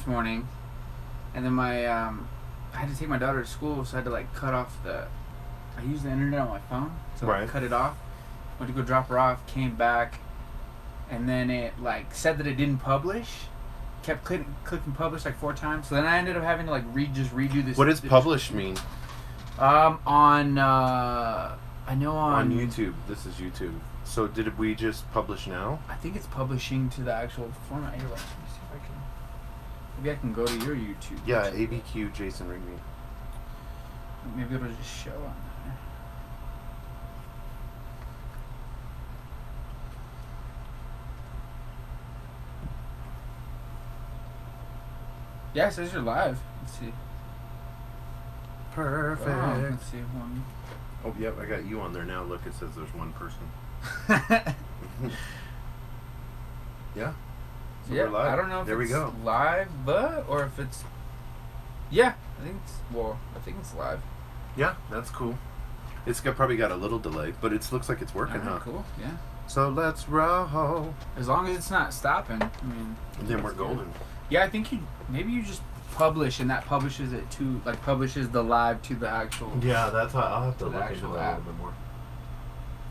this morning, and then I had to take my daughter to school, so I had to like cut off I use the internet on my phone, so I cut it off. Went to go drop her off, came back, and then it like said that it didn't publish. Kept clicking publish like 4 times. So then I ended up having to like redo this. What does publish mean? On YouTube. This is YouTube. So did we just publish now? I think it's publishing to the actual format. Here, let me see if I can. Maybe I can go to your YouTube. Yeah, ABQ Jason Rigby. Maybe it'll just show on there. Yeah, it says you're live. Let's see. Perfect. Wow, let's see one. Oh, yep, I got you on there now. Look, it says there's one person. Yeah. So Yeah, we're live. I don't know if there it's we go. live, or if it's. Yeah, I think it's live. Yeah, that's cool. It's probably got a little delay, but it looks like it's working, huh? Cool, yeah. So let's roll. As long as it's not stopping, I mean. And then we're golden. Good. Yeah, I think maybe you just publish, and that publishes it to publishes the live to the actual. Yeah, that's how I'll have to look into that a little bit more.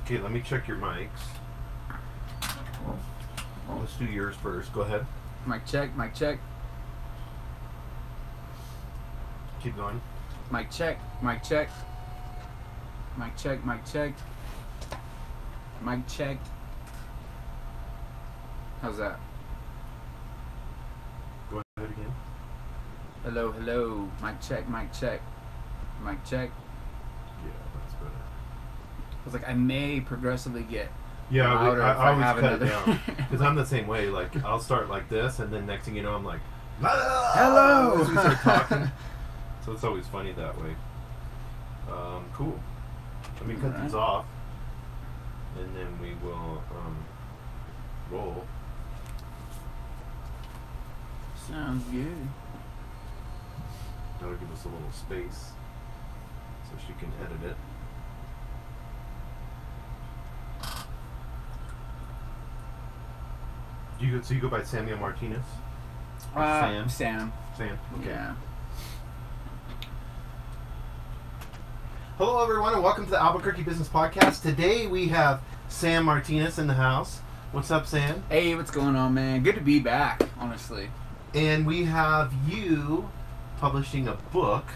Okay, let me check your mics. Let's do yours first. Go ahead. Mic check, mic check. Keep going. Mic check, mic check. Mic check, mic check. Mic check. How's that? Go ahead again. Hello, hello. Mic check, mic check. Mic check. Yeah, that's better. I was like, I may progressively get Yeah, louder I always have cut another. it down. Because I'm the same way. Like, I'll start like this, and then next thing you know, I'm like, hello! As we start talking. So it's always funny that way. Cool. Let me cut these off, and then we will roll. Sounds good. That'll give us a little space so she can edit it. So you go by Samuel Martinez? Or Sam? Sam. Sam. Okay. Yeah. Hello, everyone, and welcome to the Albuquerque Business Podcast. Today we have Sam Martinez in the house. What's up, Sam? Hey, what's going on, man? Good to be back, honestly. And we have you publishing a book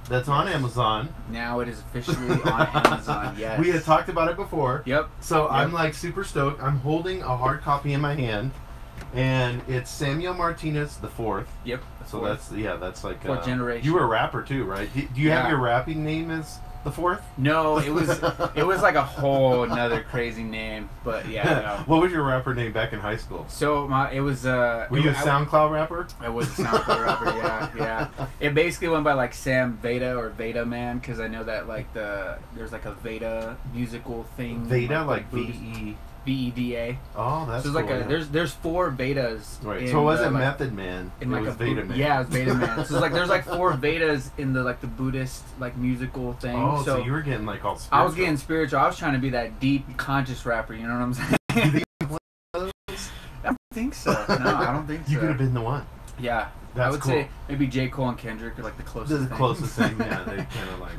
that's on Amazon. Now it is officially on Amazon, yes. We had talked about it before. Yep. So Yep. I'm like super stoked. I'm holding a hard copy in my hand, and it's Samuel Martinez the Fourth. Yep. So that's like fourth generation. You were a rapper too, right? Do you have your rapping name as the Fourth? No, it was like a whole another crazy name, but yeah. No. What was your rapper name back in high school? So it was. Were you a SoundCloud rapper? I was a SoundCloud rapper. Yeah. It basically went by like Sam Veda or Veda Man, because I know that like there's like a Veda musical thing. Veda, like VE. VEDA. Oh, that's so cool. Like there's 4 Vedas. Right. So it wasn't Method Man. In like it was Veda Man. Yeah, it was Veda Man. So it's like there's like 4 Vedas in the like the Buddhist like musical thing. Oh, so you were getting like all spiritual. I was getting spiritual. I was trying to be that deep conscious rapper. You know what I'm saying? I don't think so. No, I don't think so. You could have been the one. Yeah. That's I would cool. say maybe J. Cole and Kendrick are like the closest. The closest thing. Yeah, they kind of like.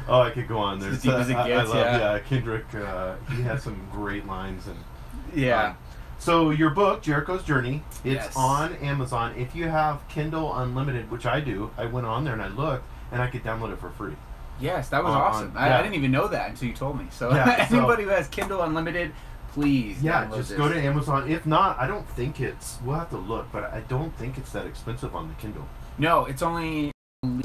Oh, I could go on. There's as deep as it gets. I love, Kendrick. He has some great lines and. Yeah. So your book, Jericho's Journey, it's Yes. on Amazon. If you have Kindle Unlimited, which I do, I went on there and I looked, and I could download it for free. Yes, that was awesome. I didn't even know that until you told me. So anybody who has Kindle Unlimited, please. Yeah, just go to Amazon. If not, I don't think we'll have to look, but I don't think it's that expensive on the Kindle. No, it's only $11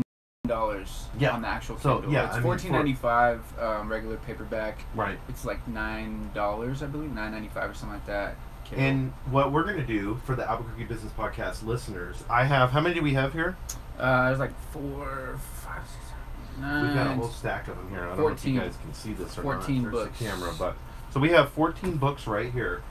on the actual Kindle. So, yeah, it's $14.95 regular paperback. Right. It's like $9, I believe, $9.95 or something like that. Kindle. And what we're going to do for the Albuquerque Business Podcast listeners, how many do we have here? There's like 4, 5, 6, 7, 9. We've got a whole stack of them here. I don't know if you guys can see this or 14 not. books. There's the camera, but so we have 14 books right here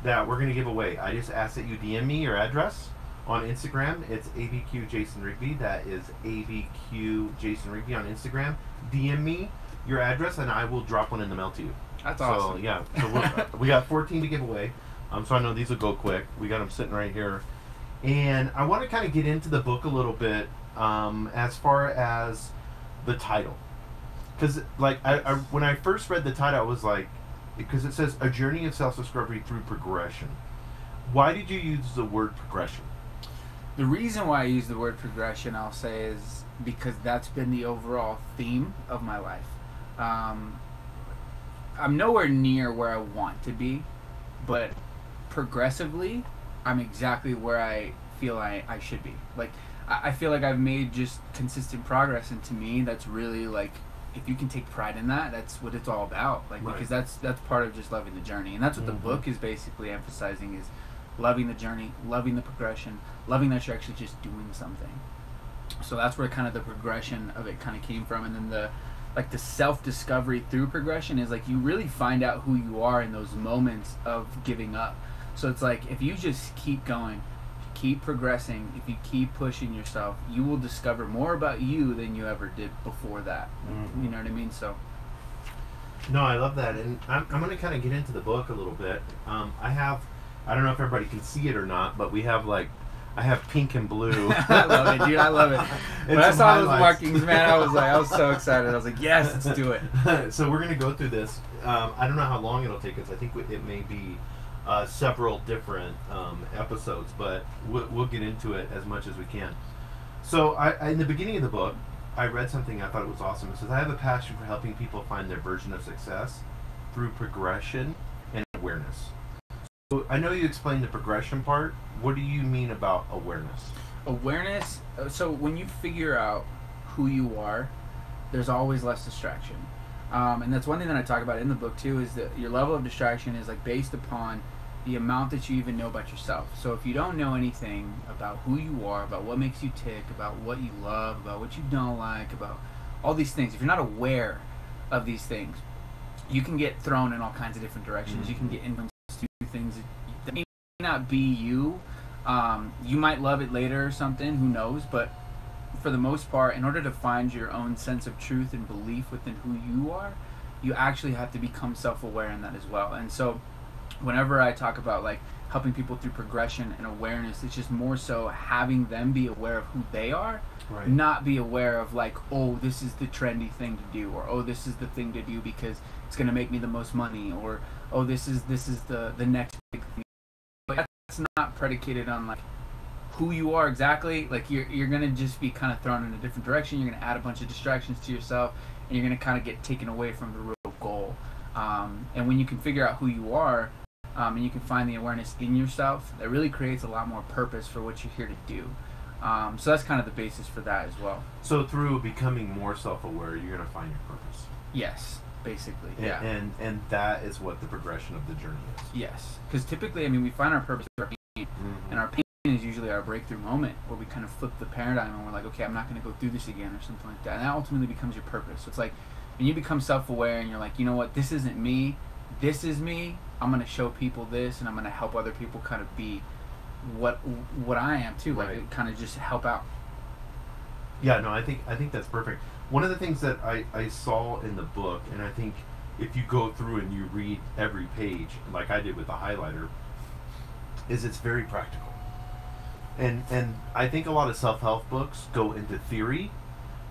that we're going to give away. I just ask that you DM me your address on Instagram. It's ABQ Jason Rigby. That is ABQ Jason Rigby on Instagram. DM me your address and I will drop one in the mail to you. That's awesome. So yeah, so we got 14 to give away. So I know these will go quick. We got them sitting right here And I want to kind of get into the book a little bit as far as the title. Because, like, I when I first read the title, I was like, because it says, A Journey of Self-Discovery Through Progression. Why did you use the word progression? The reason why I use the word progression, I'll say, is because that's been the overall theme of my life. I'm nowhere near where I want to be, but progressively, I'm exactly where I feel I should be. Like, I feel like I've made just consistent progress, and to me, that's really, like, if you can take pride in that, that's what it's all about. Like, right. Because that's part of just loving the journey, and that's what the book is basically emphasizing, is loving the journey, loving the progression, loving that you're actually just doing something. So that's where kind of the progression of it kind of came from. And then the self-discovery through progression is like you really find out who you are in those moments of giving up. So it's like if you just keep going, keep progressing, if you keep pushing yourself, you will discover more about you than you ever did before that. You know what I mean? So no, I love that. And I'm going to kind of get into the book a little bit. I don't know if everybody can see it or not, but I have pink and blue. I love it, dude. I love it. When I saw those markings, man, I was so excited. I was like, yes, let's do it. So we're going to go through this. I don't know how long it'll take us. I think it may be several different episodes, but we'll get into it as much as we can. So in the beginning of the book, I read something I thought it was awesome. It says, I have a passion for helping people find their version of success through progression and awareness. So I know you explained the progression part. What do you mean about awareness? Awareness, so when you figure out who you are, there's always less distraction. And that's one thing that I talk about in the book too, is that your level of distraction is like based upon the amount that you even know about yourself. So if you don't know anything about who you are, about what makes you tick, about what you love, about what you don't like, about all these things, if you're not aware of these things, you can get thrown in all kinds of different directions. You can get influenced to things that may not be you. You might love it later or something, who knows, but for the most part, in order to find your own sense of truth and belief within who you are, you actually have to become self-aware in that as well. And so whenever I talk about like helping people through progression and awareness, it's just more so having them be aware of who they are, right. Not be aware of like, oh, this is the trendy thing to do, or oh, this is the thing to do because it's going to make me the most money, or oh, this is the next big thing. But that's not predicated on like who you are exactly. Like you're going to just be kind of thrown in a different direction. You're going to add a bunch of distractions to yourself, and you're going to kind of get taken away from the real goal. And when you can figure out who you are, and you can find the awareness in yourself, that really creates a lot more purpose for what you're here to do. So that's kind of the basis for that as well. So through becoming more self-aware, you're going to find your purpose. Yes, basically. Yeah. And that is what the progression of the journey is. Yes, because typically, I mean, we find our purpose through our pain, and our pain is usually our breakthrough moment where we kind of flip the paradigm and we're like, okay, I'm not going to go through this again or something like that. And that ultimately becomes your purpose. So it's like when you become self-aware and you're like, you know what, this isn't me, this is me. I'm going to show people this, and I'm going to help other people kind of be what I am too. Like, right. Kind of just help out. Yeah, no, I think that's perfect. One of the things that I saw in the book, and I think if you go through and you read every page, like I did with the highlighter, is it's very practical. And I think a lot of self-help books go into theory,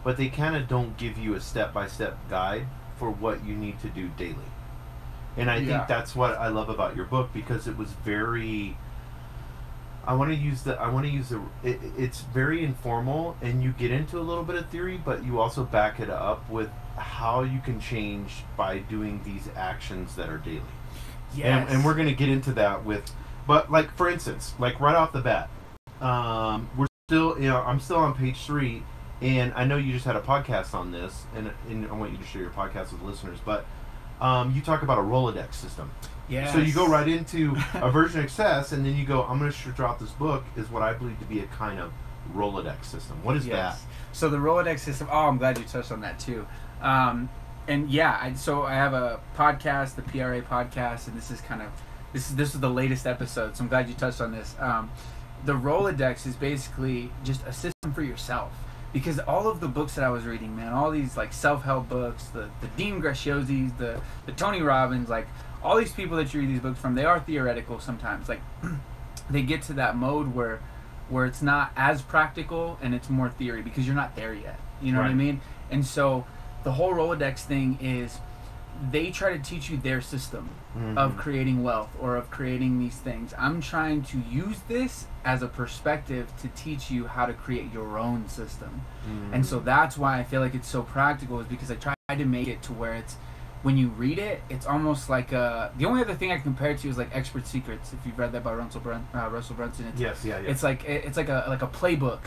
but they kind of don't give you a step-by-step guide for what you need to do daily. And I think that's what I love about your book, because it was very, it's very informal, and you get into a little bit of theory, but you also back it up with how you can change by doing these actions that are daily. Yes. And we're going to get into that but like, for instance, like right off the bat, I'm still on page 3, and I know you just had a podcast on this, and I want you to share your podcast with listeners, but you talk about a Rolodex system. Yes. So you go right into a version of success, and then you go, I'm going to drop this book, is what I believe to be a kind of Rolodex system. What is that? So the Rolodex system, I'm glad you touched on that too. And yeah, so I have a podcast, the PRA podcast, and this is the latest episode, so I'm glad you touched on this. The Rolodex is basically just a system for yourself. Because all of the books that I was reading, man, all these like self-help books, the Dean Graciosis, the Tony Robbins, like all these people that you read these books from, they are theoretical sometimes. Like they get to that mode where where it's not as practical and it's more theory because you're not there yet. You know what I mean? And so the whole Rolodex thing is they try to teach you their system of creating wealth or of creating these things. I'm trying to use this as a perspective to teach you how to create your own system. And so that's why I feel like it's so practical, is because I try to make it to where it's, when you read it, it's almost like the only other thing I can compare it to is like Expert Secrets. If you've read that by Russell Brunson, it's, it's like a playbook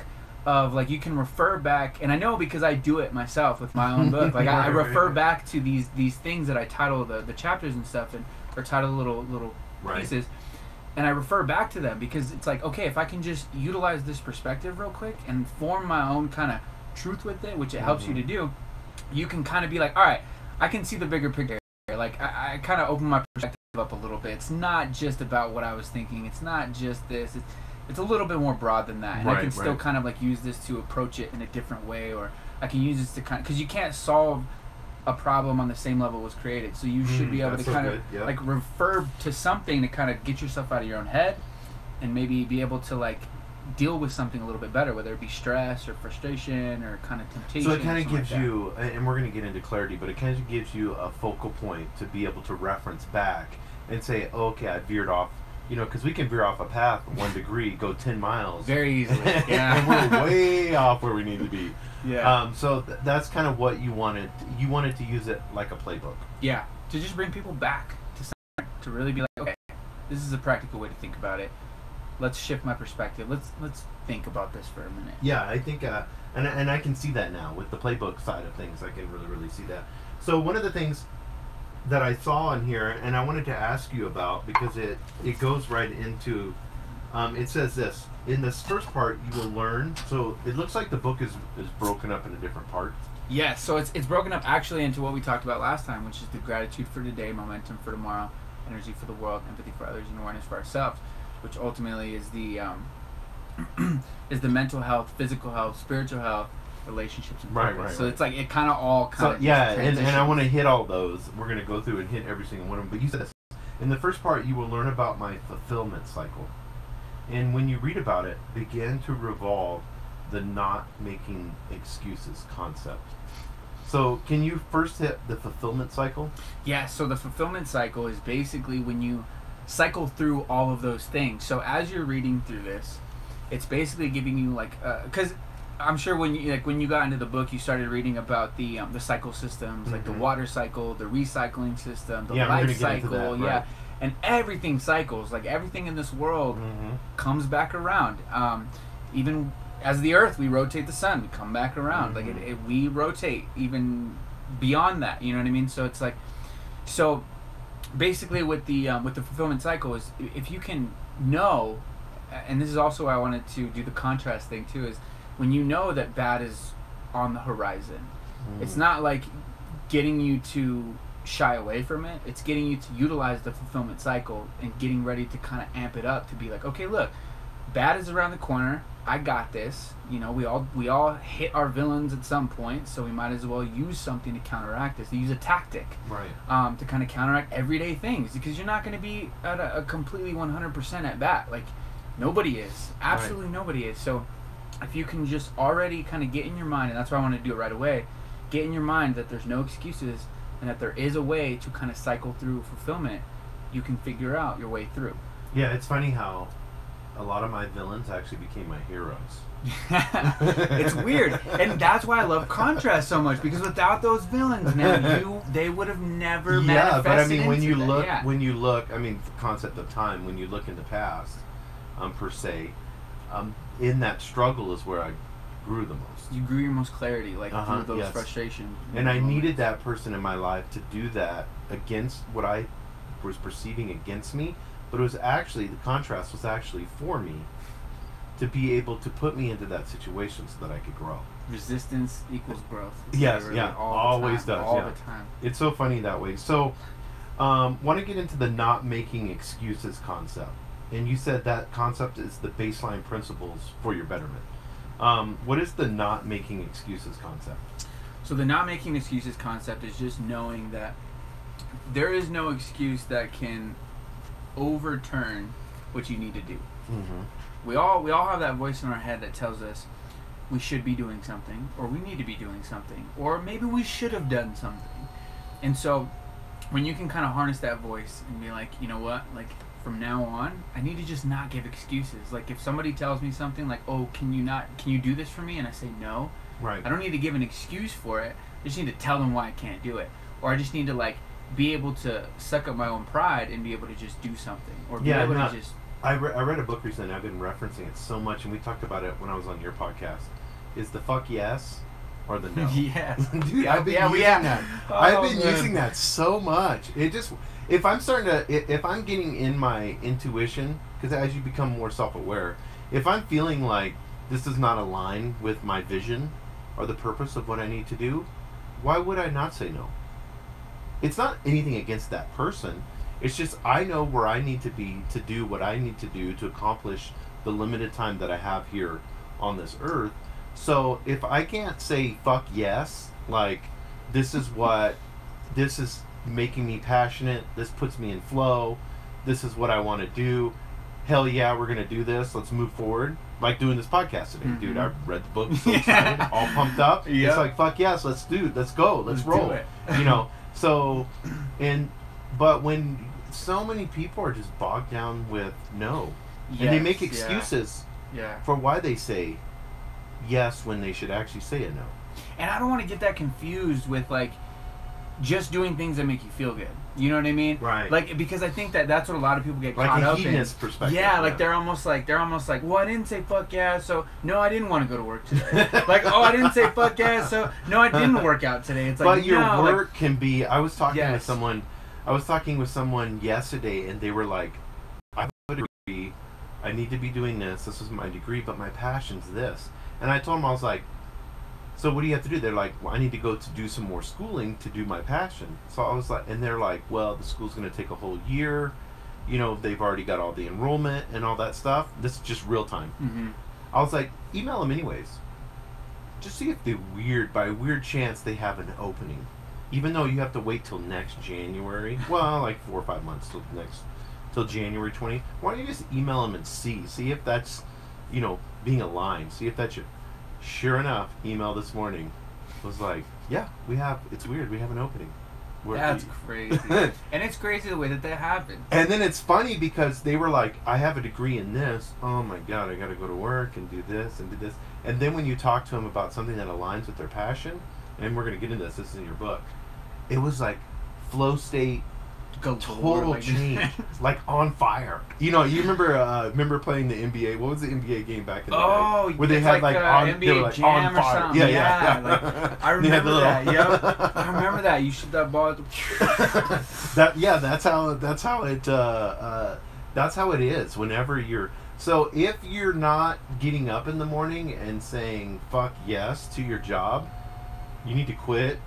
of, like, you can refer back, and I know because I do it myself with my own book. Like I refer back to these things that I title the chapters and stuff, and or title little pieces, and I refer back to them because it's like, okay, if I can just utilize this perspective real quick and form my own kind of truth with it, which it helps you to do, you can kind of be like, all right, I can see the bigger picture. Like I kind of open my perspective up a little bit. It's not just about what I was thinking. It's not just this. It's a little bit more broad than that, and I can still kind of like use this to approach it in a different way, or I can use this to kind of, because you can't solve a problem on the same level it was created, so you should be able to kind of like refer to something to kind of get yourself out of your own head, and maybe be able to like deal with something a little bit better, whether it be stress or frustration or kind of temptation. So it kind of gives you, and we're going to get into clarity, but it kind of gives you a focal point to be able to reference back and say, oh, okay, I veered off. You know, because we can veer off a path 1 degree, go 10 miles. Very easily. Yeah. And we're way off where we need to be. Yeah. So that's kind of what you wanted. You wanted to use it like a playbook. Yeah. To just bring people back to something. To really be like, okay, this is a practical way to think about it. Let's shift my perspective. Let's think about this for a minute. Yeah, I think, and I can see that now with the playbook side of things. I can really see that. So one of the things that I saw in here, and I wanted to ask you about, because it goes right into, it says this, in this first part you will learn, so it looks like the book is broken up into different parts. Yes, so it's broken up actually into what we talked about last time, which is the gratitude for today, momentum for tomorrow, energy for the world, empathy for others, and awareness for ourselves, which ultimately is the is the mental health, physical health, spiritual health, relationships, and purpose. Right. So it's like it kind of all kind of and I want to hit all those. We're going to go through and hit every single one of them. But you said this in the first part, you will learn about my fulfillment cycle, and when you read about it, begin to revolve the not making excuses concept. So can you first hit the fulfillment cycle? Yeah. So the fulfillment cycle is basically when you cycle through all of those things. So as you're reading through this, it's basically giving you like because I'm sure when you got into the book, you started reading about the cycle systems, like the water cycle, the recycling system, the life cycle, and everything cycles. Like everything in this world comes back around. Even as the Earth, we rotate the sun, we come back around. Like we rotate even beyond that. You know what I mean? So it's like, so basically with the fulfillment cycle is if you can know, and this is also why I wanted to do the contrast thing too, is when you know that bad is on the horizon, it's not like getting you to shy away from it. It's getting you to utilize the fulfillment cycle and getting ready to kind of amp it up to be like, okay, look, bad is around the corner. I got this. You know, we all hit our villains at some point, so we might as well use something to counteract this. To use a tactic, to kind of counteract everyday things, because you're not going to be at a completely 100% at bat. Like nobody is. Absolutely nobody is. So if you can just already kind of get in your mind, and that's why I want to do it right away, get in your mind that there's no excuses and that there is a way to kind of cycle through fulfillment, you can figure out your way through. Yeah, it's funny how a lot of my villains actually became my heroes. It's weird. And that's why I love contrast so much, because without those villains, man, they would have never manifested. Yeah, but I mean, when you look, I mean, the concept of time, when you look in the past, per se, in that struggle is where I grew the most. You grew your most clarity, like through those frustrations. And I needed that person in my life to do that against what I was perceiving against me, but it was actually, the contrast was actually for me to be able to put me into that situation so that I could grow. Resistance equals growth. Yes, always does. All the time. It's so funny that way. So, want to get into the not making excuses concept. And you said that concept is the baseline principles for your betterment. What is the not making excuses concept? So the not making excuses concept is just knowing that there is no excuse that can overturn what you need to do. We all have that voice in our head that tells us we should be doing something, or we need to be doing something, or maybe we should have done something. And so when you can kind of harness that voice and be like, you know what, like from now on, I need to just not give excuses. Like if somebody tells me something like, oh, can you do this for me? And I say no. Right. I don't need to give an excuse for it. I just need to tell them why I can't do it. Or I just need to like be able to suck up my own pride and be able to just do something. Or be able to just... I read a book recently, I've been referencing it so much, and we talked about it when I was on your podcast. Is the fuck yes or the no? Yes. Dude, I've been using that. Oh, I've been using that so much. It just... If I'm getting in my intuition, because as you become more self-aware, if I'm feeling like this does not align with my vision or the purpose of what I need to do, why would I not say no? It's not anything against that person. It's just I know where I need to be to do what I need to do to accomplish the limited time that I have here on this earth. So if I can't say fuck yes, like this is making me passionate, this puts me in flow, this is what I want to do, hell yeah, we're gonna do this, let's move forward. Like doing this podcast today. Mm-hmm. Dude, I read the book, so excited, all pumped up. Yep. It's like fuck yes, let's go, let's roll it. You know. So but when so many people are just bogged down with no, yes, and they make excuses for why they say yes when they should actually say a no. And I don't want to get that confused with like just doing things that make you feel good. You know what I mean? Right. Like, because I think that's what a lot of people get like caught up in. Like a hedonist perspective. Yeah, like they're almost like, well, I didn't say fuck yeah, so no, I didn't want to go to work today. Like, oh, I didn't say fuck yeah, so no, I didn't work out today. It's like, but your work can be. I was talking with someone yesterday, and they were like, I have a degree, I need to be doing this. This is my degree, but my passion's this. And I told them, I was like, so what do you have to do? They're like, well, I need to go to do some more schooling to do my passion. So I was like, and they're like, well, the school's going to take a whole year. You know, they've already got all the enrollment and all that stuff. This is just real time. Mm-hmm. I was like, email them anyways. Just see if by weird chance they have an opening. Even though you have to wait till next January. Well, like 4 or 5 months till January 20th. Why don't you just email them and see if that's, you know, being aligned. See if that's your... Sure enough, email this morning was like, yeah, it's weird, we have an opening. That's crazy. And it's crazy the way that happened. And then it's funny because they were like, I have a degree in this. Oh my God, I got to go to work and do this and do this. And then when you talk to them about something that aligns with their passion, and we're going to get into this is in your book, it was like flow state, total change, like on fire. You know, you remember playing the NBA? What was the NBA game back in the day? Where they had like NBA Jam or something. Yeah. Like, I remember that. Yep, I remember that. You shoot that ball. That's how it is. Whenever you're if you're not getting up in the morning and saying fuck yes to your job, you need to quit.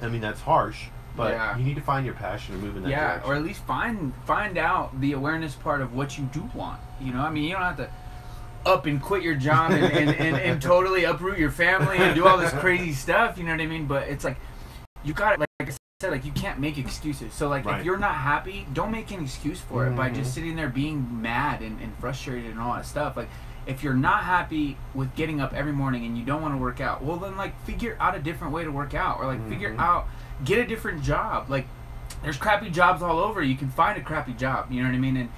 I mean, that's harsh. But you need to find your passion and move in that direction. Yeah, or at least find out the awareness part of what you do want. You know, I mean, you don't have to up and quit your job and totally uproot your family and do all this crazy stuff. You know what I mean? But it's like, you got it. Like I said, like you can't make excuses. So like, if you're not happy, don't make an excuse for it by just sitting there being mad and frustrated and all that stuff. Like, if you're not happy with getting up every morning and you don't want to work out, well then like figure out a different way to work out, or like figure out, get a different job. Like there's crappy jobs all over. You can find a crappy job, you know what I mean?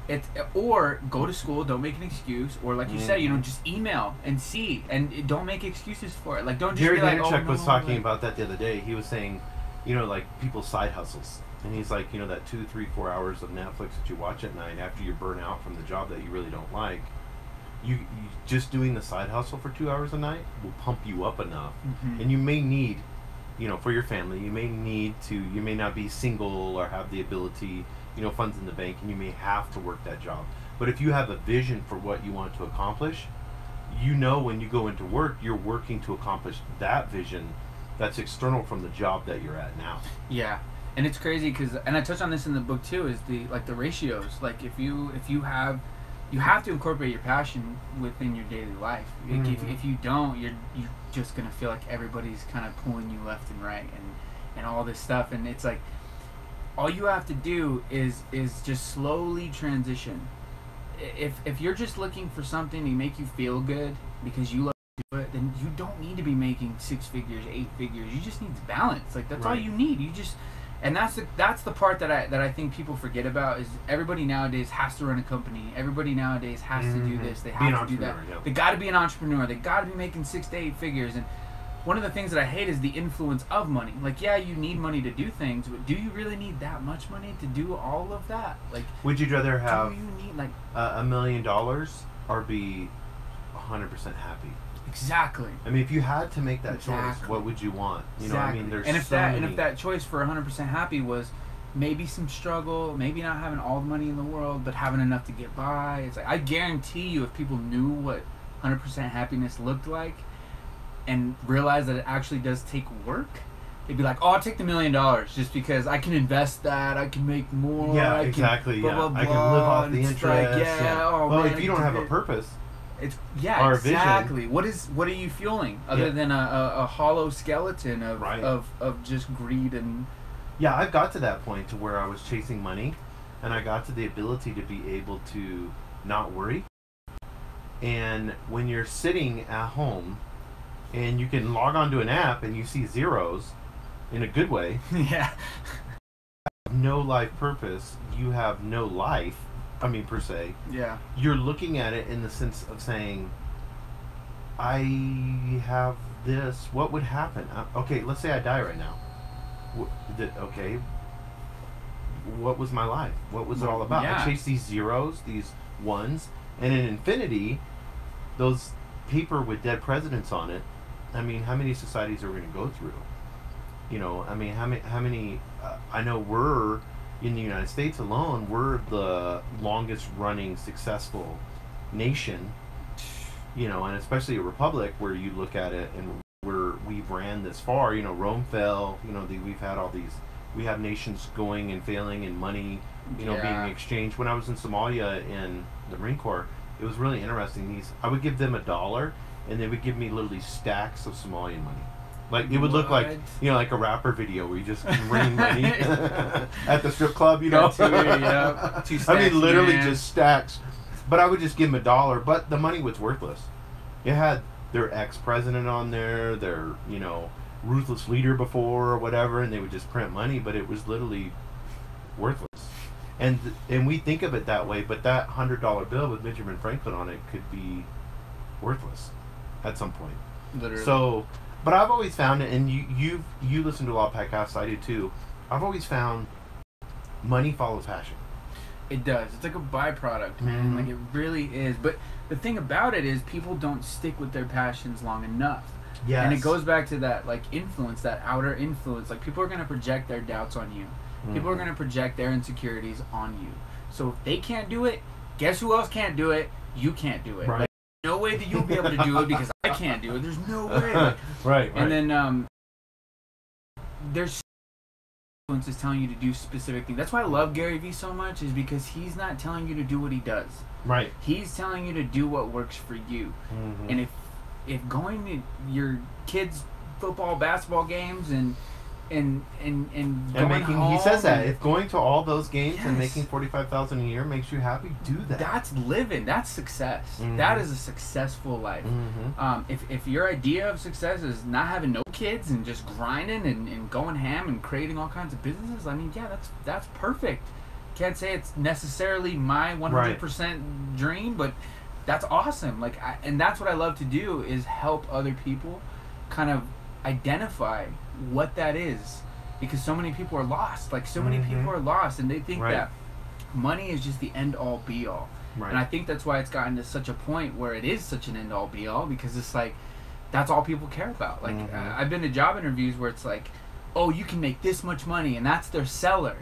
And or go to school, don't make an excuse, or like you said, you know, just email and see, and don't make excuses for it. Like don't just Gary be like, Vaynerchuk was talking about that the other day. He was saying, you know, like people's side hustles. And he's like, you know, that 2, 3, 4 hours of Netflix that you watch at night after you burn out from the job that you really don't like. You just doing the side hustle for 2 hours a night will pump you up enough, and you may need, you know, for your family, you may not be single or have the ability, you know, funds in the bank, and you may have to work that job. But if you have a vision for what you want to accomplish, you know, when you go into work, you're working to accomplish that vision that's external from the job that you're at now. Yeah. And it's crazy because, and I touch on this in the book too, is the ratios. Like if you have to incorporate your passion within your daily life. Like if you don't, you're just gonna feel like everybody's kind of pulling you left and right and all this stuff. And it's like all you have to do is just slowly transition. if you're just looking for something to make you feel good because you love to do it, then you don't need to be making 6 figures, 8 figures. You just need balance. Like that's all you need. You just, and that's the part that I think people forget about is everybody nowadays has to run a company. Everybody nowadays has to do this. They have to do that. Yep. They got to be an entrepreneur. They got to be making 6 to 8 figures. And one of the things that I hate is the influence of money. Like, yeah, you need money to do things, but do you really need that much money to do all of that? Like, would you rather have do you need like $1 million or be 100% happy? Exactly. I mean, if you had to make that choice, what would you want? You know, I mean, there's and if so that many. and if that choice for 100% happy was maybe some struggle, maybe not having all the money in the world, but having enough to get by, it's like I guarantee you, if people knew what 100% happiness looked like and realized that it actually does take work, they'd be like, "Oh, I'll take the $1 million just because I can invest that, I can make more." Yeah, exactly. Blah, blah, blah, I can live off the interest. Like, well, man, if you don't have a purpose. It's exactly. Vision. What are you fueling other than a hollow skeleton of just greed and? Yeah, I've got to that point to where I was chasing money, and I got to the ability to be able to not worry. And when you're sitting at home, and you can log onto an app and you see zeros, in a good way. Yeah. No life purpose. You have no life. I mean, per se. Yeah. You're looking at it in the sense of saying, I have this. What would happen? Okay, let's say I die right now. Okay. What was my life? What was it all about? Yeah. I chased these zeros, these ones, and in infinity, those paper with dead presidents on it. I mean, how many societies are we going to go through? You know, I mean, how many? I know we're in the United States alone. We're the longest running successful nation. You know, and especially a republic where you look at it and we've ran this far. You know, Rome fell. You know, we've had all these. We have nations going and failing, and money, you know, being exchanged. When I was in Somalia in the Marine Corps, it was really interesting. I would give them $1, and they would give me literally stacks of Somalian money. Like, it would look like, you know, like a rapper video where you just rain money at the strip club, you know? Two stacks, I mean, literally just stacks. But I would just give them $1, but the money was worthless. It had their ex-president on there, their, you know, ruthless leader before or whatever, and they would just print money, but it was literally worthless. And we think of it that way, but that $100 bill with Benjamin Franklin on it could be worthless at some point. Literally. So, but I've always found it, and you listen to a lot of podcasts, I do too. I've always found money follows passion. It does. It's like a byproduct, man. Mm-hmm. Like, it really is. But the thing about it is people don't stick with their passions long enough. Yes. And it goes back to that, like, influence, that outer influence. Like, people are going to project their doubts on you. Mm-hmm. People are going to project their insecurities on you. So if they can't do it, guess who else can't do it? You can't do it. Right. Like, no way that you'll be able to do it because I can't do it. There's no way. Like, right. And then there's influences telling you to do specific things. That's why I love Gary Vee so much, is because he's not telling you to do what he does. Right. He's telling you to do what works for you. Mm-hmm. And if going to your kids' football, basketball games and going making home, he says that if going to all those games and making $45,000 a year makes you happy, do that. That's living. That's success. Mm-hmm. That is a successful life. Mm-hmm. If your idea of success is not having no kids and just grinding and going ham and creating all kinds of businesses, I mean, yeah, that's perfect. Can't say it's necessarily my 100% dream, but that's awesome. Like, and that's what I love to do, is help other people kind of identify what that is, because so many people are lost. Like, so many people are lost, and they think that money is just the end all be all. Right. And I think that's why it's gotten to such a point where it is such an end all be all, because it's like that's all people care about. Like, I've been to job interviews where it's like, oh, you can make this much money, and that's their seller.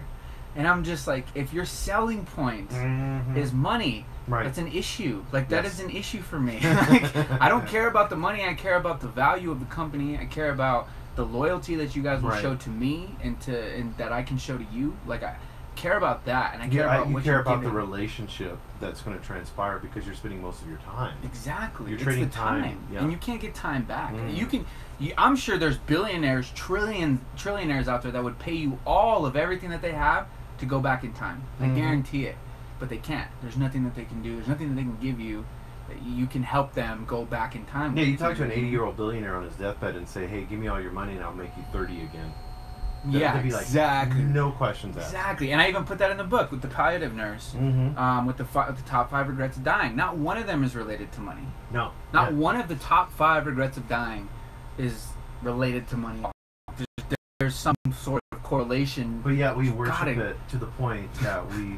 And I'm just like, if your selling point is money, that's an issue. Like, that is an issue for me. Like, I don't care about the money. I care about the value of the company. I care about the loyalty that you guys will show to me and that I can show to you. Like, I care about that, and I care about what you're giving. The relationship that's going to transpire, because you're spending most of your time. Exactly. You're trading time. And you can't get time back. I'm sure there's billionaires, trillionaires out there that would pay you all of everything that they have to go back in time. I guarantee it. but they can't. There's nothing that they can do. There's nothing that they can give you that you can help them go back in time. Yeah, you talk to an 80-year-old billionaire on his deathbed and say, hey, give me all your money and I'll make you 30 again. Yeah, be like, exactly. No questions asked. Exactly, and I even put that in the book with the palliative nurse, with the top 5 regrets of dying. Not one of them is related to money. No. Not one of the top 5 regrets of dying is related to money. There's some sort of correlation. But yeah, we worship it to the point that we,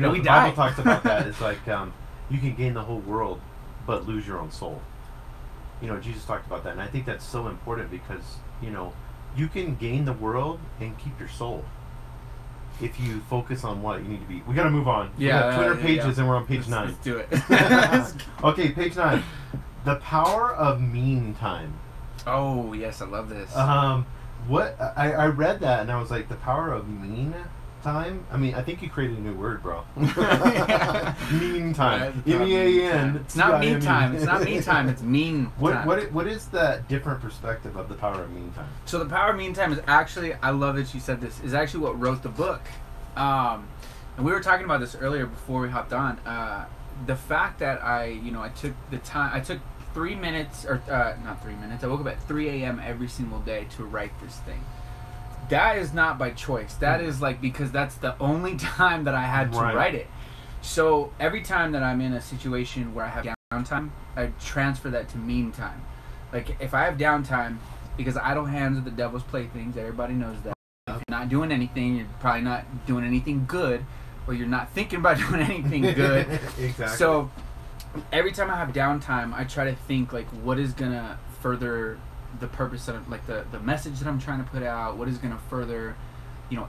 the we Bible talks about that. It's like you can gain the whole world, but lose your own soul. Jesus talked about that, and I think that's so important because you can gain the world and keep your soul if you focus on what you need to be. We got to move on. Yeah, we got 200 pages, and we're on page 9. Let's do it. Okay, page 9. The power of mean time. Oh yes, I love this. What I read that and I was like, the power of mean time. I mean, I think you created a new word, bro. Mean time. MEAN. It's not me time. It's not me time. It's mean time. What is that different perspective of the power of mean time? So the power of mean time is actually, I love that you said this, is actually what wrote the book. And we were talking about this earlier before we hopped on. The fact that I took the time, I took 3 minutes, or not 3 minutes, I woke up at 3 a.m. every single day to write this thing. That is not by choice. That is like because that's the only time that I had to write it. So every time that I'm in a situation where I have downtime, I transfer that to mean time. Like if I have downtime, because idle hands are the devil's playthings, everybody knows that. If you're not doing anything, you're probably not doing anything good, or you're not thinking about doing anything good. Exactly. So every time I have downtime, I try to think like what is gonna further the purpose of like the message that I'm trying to put out, what is going to further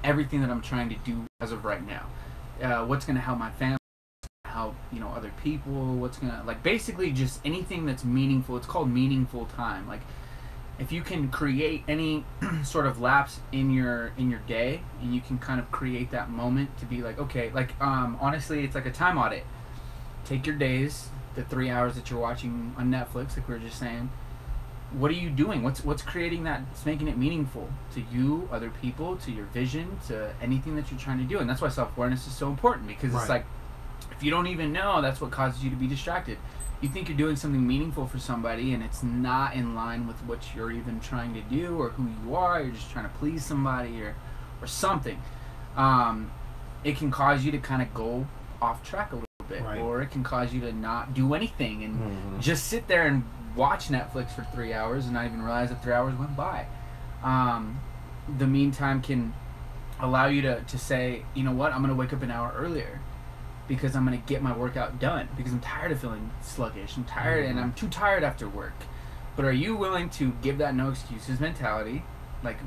everything that I'm trying to do as of right now, what's going to help my family, help other people, what's going to like basically just anything that's meaningful. It's called meaningful time. Like if you can create any sort of lapse in your day and you can kind of create that moment to be like, okay, like honestly it's like a time audit. Take your days, the 3 hours that you're watching on Netflix, like we were just saying. What are you doing? What's creating that? It's making it meaningful to you, other people, to your vision, to anything that you're trying to do. And that's why self-awareness is so important, because it's like if you don't even know, that's what causes you to be distracted. You think you're doing something meaningful for somebody and it's not in line with what you're even trying to do or who you are. You're just trying to please somebody or something. It can cause you to kind of go off track a little bit, or it can cause you to not do anything and just sit there and watch Netflix for 3 hours and not even realize that 3 hours went by. The meantime can allow you to say, you know what, I'm going to wake up an hour earlier because I'm going to get my workout done because I'm tired of feeling sluggish. I'm tired and I'm too tired after work. But are you willing to give that no excuses mentality, like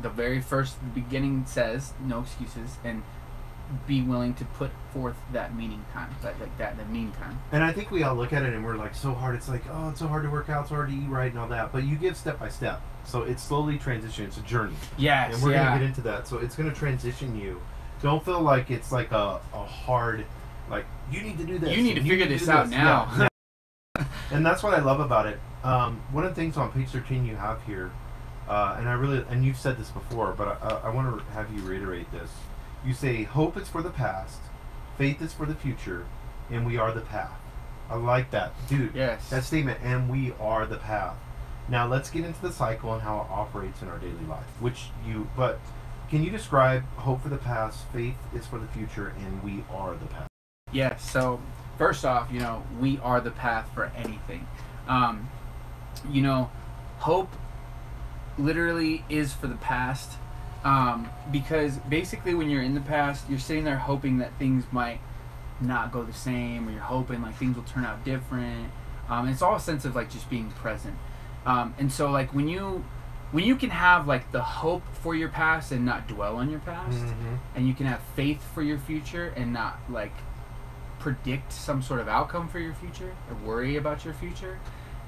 the very first beginning says, no excuses, and be willing to put forth that meaning time, the mean time. And I think we all look at it and we're like, so hard. It's like, oh, it's so hard to work out, so hard to eat right and all that. But you give step by step. So it's slowly transition. It's a journey. Yes. And we're going to get into that. So it's going to transition you. Don't feel like it's like a hard, like, you need to do this. You need to figure this out now. Yeah. And that's what I love about it. One of the things on page 13 you have here, and you've said this before, but I want to have you reiterate this. You say, hope is for the past, faith is for the future, and we are the path. I like that. Dude, yes. That statement, and we are the path. Now, let's get into the cycle and how it operates in our daily life. But can you describe hope for the past, faith is for the future, and we are the path? Yes, so first off, we are the path for anything. Hope literally is for the past. Because basically when you're in the past, you're sitting there hoping that things might not go the same, or you're hoping like things will turn out different. It's all a sense of like just being present. And so like when you can have like the hope for your past and not dwell on your past, and you can have faith for your future and not like predict some sort of outcome for your future or worry about your future,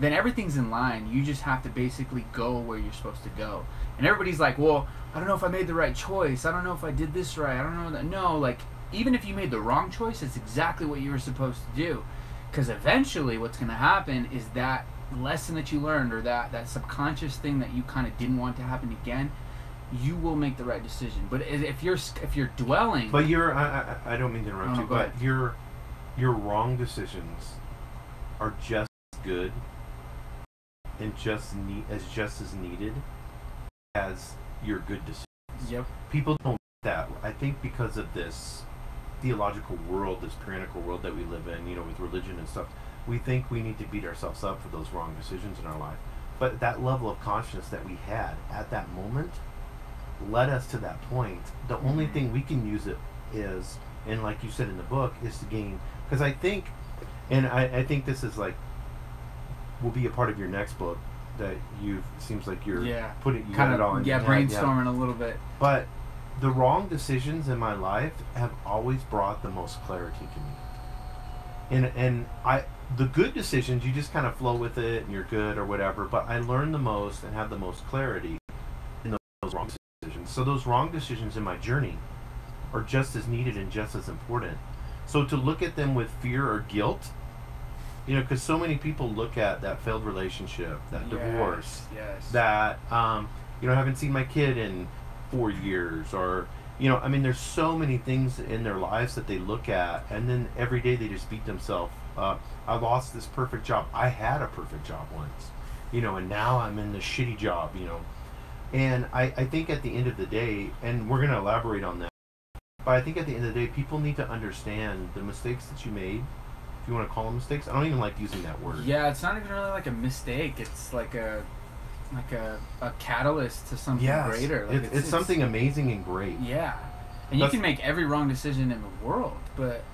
then everything's in line. You just have to basically go where you're supposed to go. And everybody's like, well, I don't know if I made the right choice. I don't know if I did this right. I don't know that. No, like, even if you made the wrong choice, it's exactly what you were supposed to do. Because eventually what's going to happen is that lesson that you learned, or that subconscious thing that you kind of didn't want to happen again, you will make the right decision. But if you're dwelling, but I don't mean to interrupt you, but ahead. your wrong decisions are just good and just as needed as your good decisions. Yep. People don't get that. I think because of this theological world, this tyrannical world that we live in, with religion and stuff, we think we need to beat ourselves up for those wrong decisions in our life. But that level of consciousness that we had at that moment led us to that point. The only thing we can use it is, and like you said in the book, is to gain, because I think, and I think this is like, will be a part of your next book that seems like you're putting, you got it all in your head, brainstorming a little bit. But the wrong decisions in my life have always brought the most clarity to me. And the good decisions, you just kind of flow with it and you're good or whatever, but I learn the most and have the most clarity in those wrong decisions. So those wrong decisions in my journey are just as needed and just as important. So to look at them with fear or guilt, because so many people look at that failed relationship, that divorce, that, haven't seen my kid in 4 years, or, there's so many things in their lives that they look at, and then every day they just beat themselves up. I lost this perfect job. I had a perfect job once, and now I'm in this shitty job, And I think at the end of the day, and we're going to elaborate on that, but I think at the end of the day, people need to understand the mistakes that you made, if you want to call them mistakes. I don't even like using that word. Yeah, it's not even really like a mistake. It's like a catalyst to something greater. Like it's something amazing and great. Yeah. And you can make every wrong decision in the world, but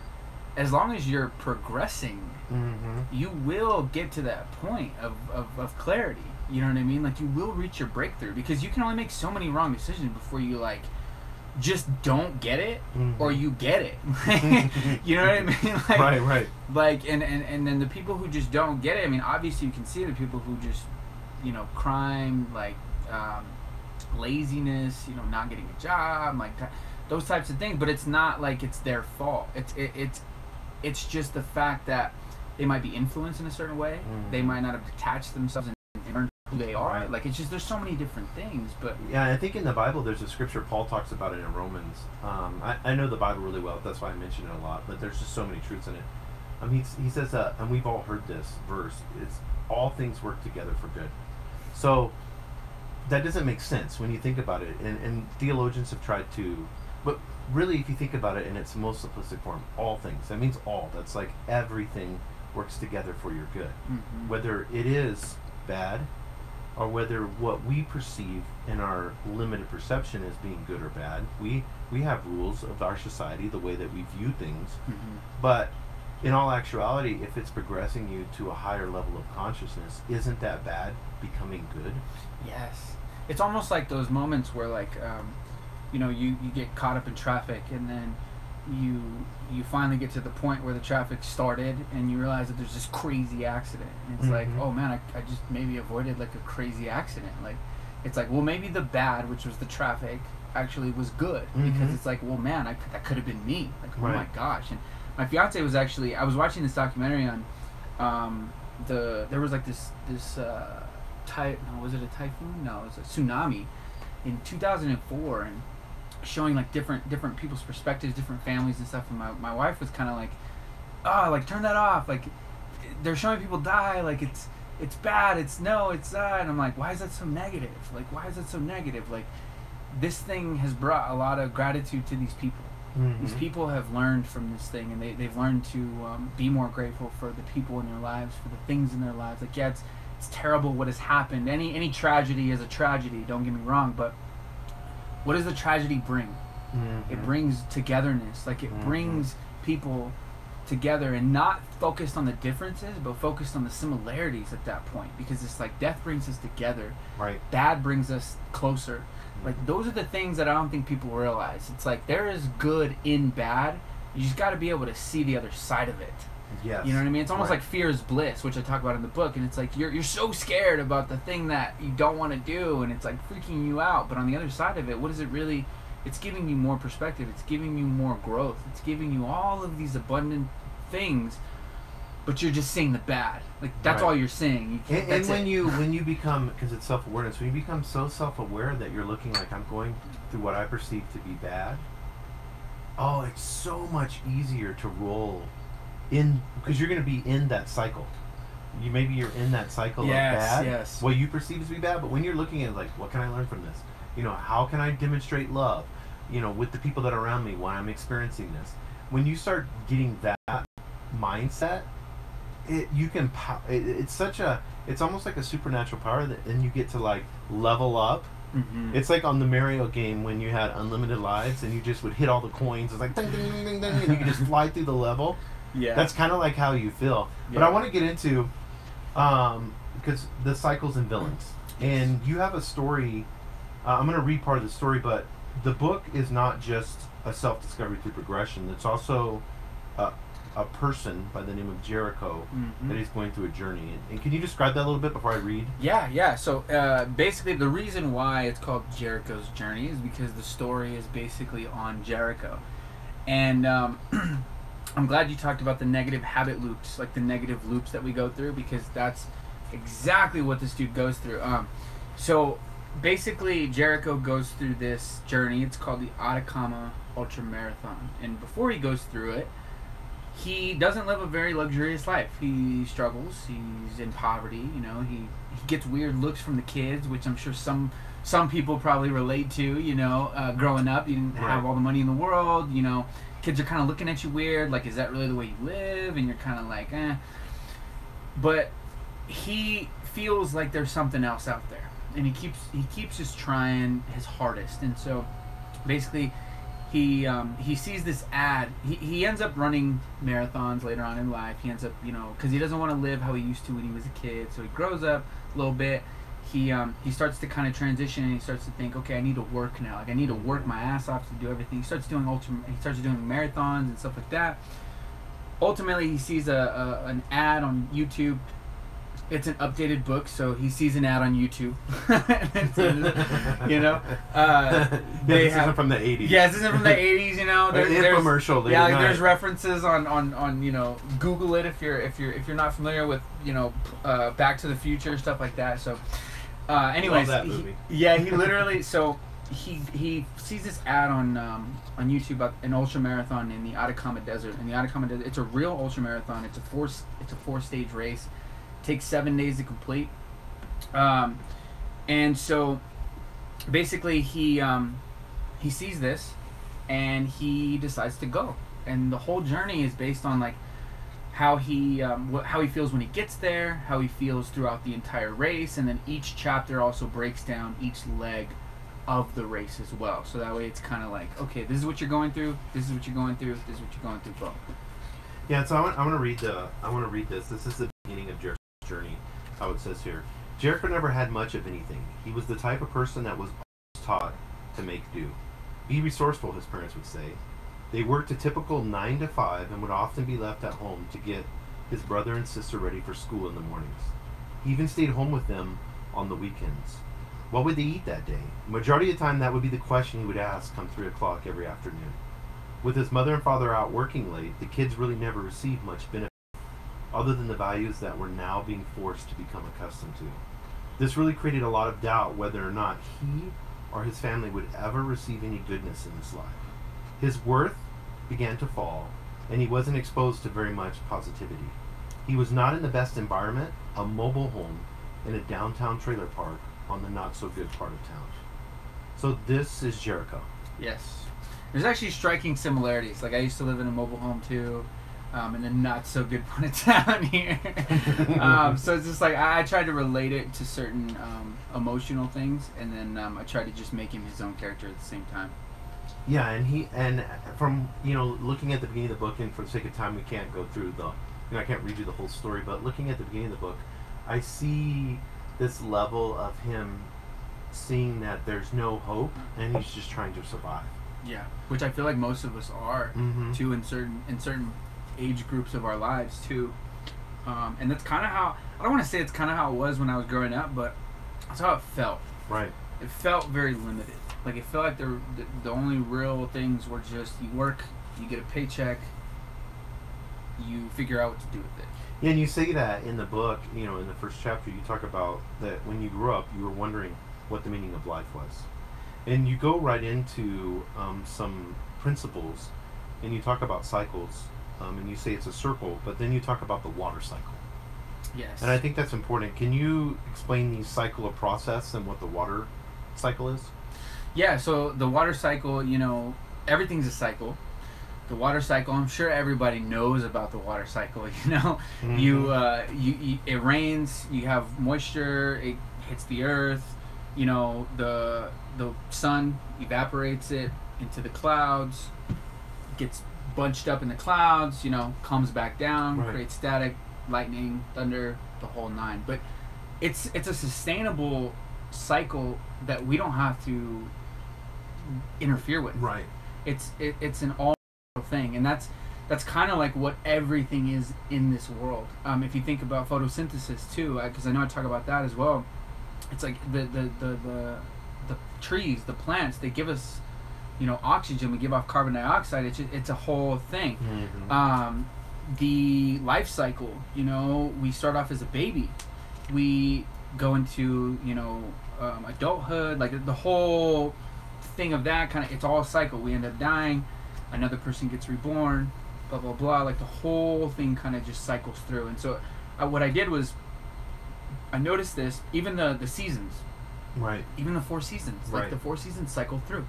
as long as you're progressing, you will get to that point of clarity. You know what I mean? Like, you will reach your breakthrough, because you can only make so many wrong decisions before you, like, just don't get it, or you get it. You know what I mean? Like, right. Like, and then the people who just don't get it, I mean, obviously you can see the people who just, crime, like, laziness, not getting a job, like, those types of things. But it's not like it's their fault. It's just the fact that they might be influenced in a certain way. They might not have detached themselves and learned who they are. Right. Like, it's just, there's so many different things. But yeah, I think in the Bible there's a scripture, Paul talks about it in Romans. I know the Bible really well, that's why I mention it a lot, but there's just so many truths in it. He says, and we've all heard this verse, it's all things work together for good. So that doesn't make sense when you think about it, and theologians have tried to, but really if you think about it in its most simplistic form, all things, that means all. That's like everything works together for your good. Whether it is bad, or whether what we perceive in our limited perception as being good or bad. We have rules of our society, the way that we view things, but in all actuality, if it's progressing you to a higher level of consciousness, isn't that bad becoming good? Yes. It's almost like those moments where, like, you get caught up in traffic, and then you finally get to the point where the traffic started, and you realize that there's this crazy accident, and it's like, oh man, I just maybe avoided like a crazy accident. Like, it's like, well, maybe the bad, which was the traffic, actually was good, because it's like, well, man, that could have been me. Like, oh my gosh. And my fiance was actually, I was watching this documentary on there was like this was it a typhoon? No, it was a tsunami in 2004, and showing like different people's perspectives, different families and stuff. And my wife was kind of like, turn that off. Like, they're showing people die. Like, it's bad. It's that. And I'm like, why is that so negative? Like, why is that so negative? Like, this thing has brought a lot of gratitude to these people. These people have learned from this thing, and they've learned to be more grateful for the people in their lives, for the things in their lives. Like, yeah, it's terrible what has happened. Any tragedy is a tragedy, don't get me wrong, but what does the tragedy bring? It brings togetherness. Like, it brings people together, and not focused on the differences, but focused on the similarities at that point, because it's like death brings us together. Right. Bad brings us closer. Like, those are the things that I don't think people realize. It's like, there is good in bad. You just got to be able to see the other side of it. Yes. You know what I mean? It's almost like fear is bliss, which I talk about in the book. And it's like, you're so scared about the thing that you don't want to do, and it's like freaking you out. But on the other side of it, what is it really? It's giving you more perspective. It's giving you more growth. It's giving you all of these abundant things. but you're just seeing the bad. Like that's all you're seeing. And when you become, because it's self-awareness, when you become so self-aware that you're looking like, I'm going through what I perceive to be bad, oh, it's so much easier to roll in, because you're going to be in that cycle. Maybe you're in that cycle of bad. Yes. What you perceive to be bad, but when you're looking at like, what can I learn from this? How can I demonstrate love? With the people that are around me while I'm experiencing this. When you start getting that mindset, it's almost like a supernatural power that then you get to like level up. Mm-hmm. It's like on the Mario game when you had unlimited lives and you just would hit all the coins. It's like ding, ding, ding, ding, ding, and you could just fly through the level. Yeah, that's kind of like how you feel. But I want to get into because the cycles and villains, and you have a story. I'm going to read part of the story, but the book is not just a self-discovery through progression. It's also a person by the name of Jericho that is going through a journey. And can you describe that a little bit before I read? Yeah. So basically the reason why it's called Jericho's Journey is because the story is basically on Jericho. And I'm glad you talked about the negative habit loops, like the negative loops that we go through, because that's exactly what this dude goes through. So basically Jericho goes through this journey. It's called the Atacama Ultra Marathon. And before he goes through it, he doesn't live a very luxurious life. He struggles. He's in poverty. He gets weird looks from the kids, which I'm sure some people probably relate to. Growing up, you didn't have all the money in the world. Kids are kind of looking at you weird. Like, is that really the way you live? And you're kind of like, eh. But he feels like there's something else out there, and he keeps just trying his hardest. And so, basically, he sees this ad. He ends up running marathons later on in life. He ends up, because he doesn't want to live how he used to when he was a kid. So he grows up a little bit. He starts to kind of transition, and he starts to think, okay, I need to work now. Like, I need to work my ass off to do everything. He starts doing marathons and stuff like that. Ultimately, he sees an ad on YouTube. It's an updated book, so he sees an ad on YouTube. This isn't from the 80s. Yeah, this isn't from the 80s. There's infomercial. There's references on Google it if you're not familiar with Back to the Future, stuff like that. So, anyways, love that movie. He literally he sees this ad on YouTube about an ultra marathon in the Atacama Desert. And the Atacama Desert, it's a real ultra marathon. It's a 4-stage race. Takes 7 days to complete, and so basically he sees this, and he decides to go. And the whole journey is based on like how he feels when he gets there, how he feels throughout the entire race, and then each chapter also breaks down each leg of the race as well. So that way it's kind of like, okay, this is what you're going through, this is what you're going through, this is what you're going through, boom. Yeah, so I want to read this. This is the beginning of Jericho's journey. How it says here, Jericho never had much of anything. He was the type of person that was taught to make do. Be resourceful, his parents would say. They worked a typical 9 to 5 and would often be left at home to get his brother and sister ready for school in the mornings. He even stayed home with them on the weekends. What would they eat that day? The majority of the time, that would be the question he would ask come 3 o'clock every afternoon. With his mother and father out working late, the kids really never received much benefit, other than the values that were now being forced to become accustomed to. This really created a lot of doubt whether or not he or his family would ever receive any goodness in this life. His worth began to fall, and he wasn't exposed to very much positivity. He was not in the best environment, a mobile home in a downtown trailer park on the not-so-good part of town. So this is Jericho. Yes. There's actually striking similarities. Like, I used to live in a mobile home, too. In a not so good part of town here. So it's just like I tried to relate it to certain emotional things, and then I tried to just make him his own character at the same time. Yeah, and from looking at the beginning of the book, and for the sake of time, we can't go through I can't read you the whole story, but looking at the beginning of the book, I see this level of him seeing that there's no hope, and he's just trying to survive. Yeah, which I feel like most of us are too in certain age groups of our lives too, and that's kind of how, I don't want to say it's kind of how it was when I was growing up, but that's how it felt. Right. It felt very limited. Like, it felt like the only real things were just you work, you get a paycheck, you figure out what to do with it. Yeah, and you say that in the book, you know, in the first chapter, you talk about that when you grew up, you were wondering what the meaning of life was. And you go right into some principles, and you talk about cycles, and you say it's a circle, but then you talk about the water cycle. Yes. And I think that's important. Can you explain the cycle of process and what the water cycle is? Yeah, so the water cycle, you know, everything's a cycle. The water cycle, I'm sure everybody knows about the water cycle, you know. Mm-hmm. It rains, you have moisture, it hits the earth, you know, the sun evaporates it into the clouds, gets bunched up in the clouds, you know, comes back down, right. Creates static, lightning, thunder, the whole nine. But it's a sustainable cycle that we don't have to interfere with. Right. It's an all thing, and that's kind of like what everything is in this world. If you think about photosynthesis too, because I know I talk about that as well. It's like the trees, the plants, they give us, you know, oxygen. We give off carbon dioxide. It's a whole thing. Mm-hmm. The life cycle, you know, we start off as a baby, we go into, you know, adulthood, like the whole thing of that kind of, it's all a cycle. We end up dying, another person gets reborn, blah blah blah, like the whole thing kind of just cycles through. And so what I did was I noticed this, even the seasons, right, even the 4 seasons, right. Like the 4 seasons cycle through.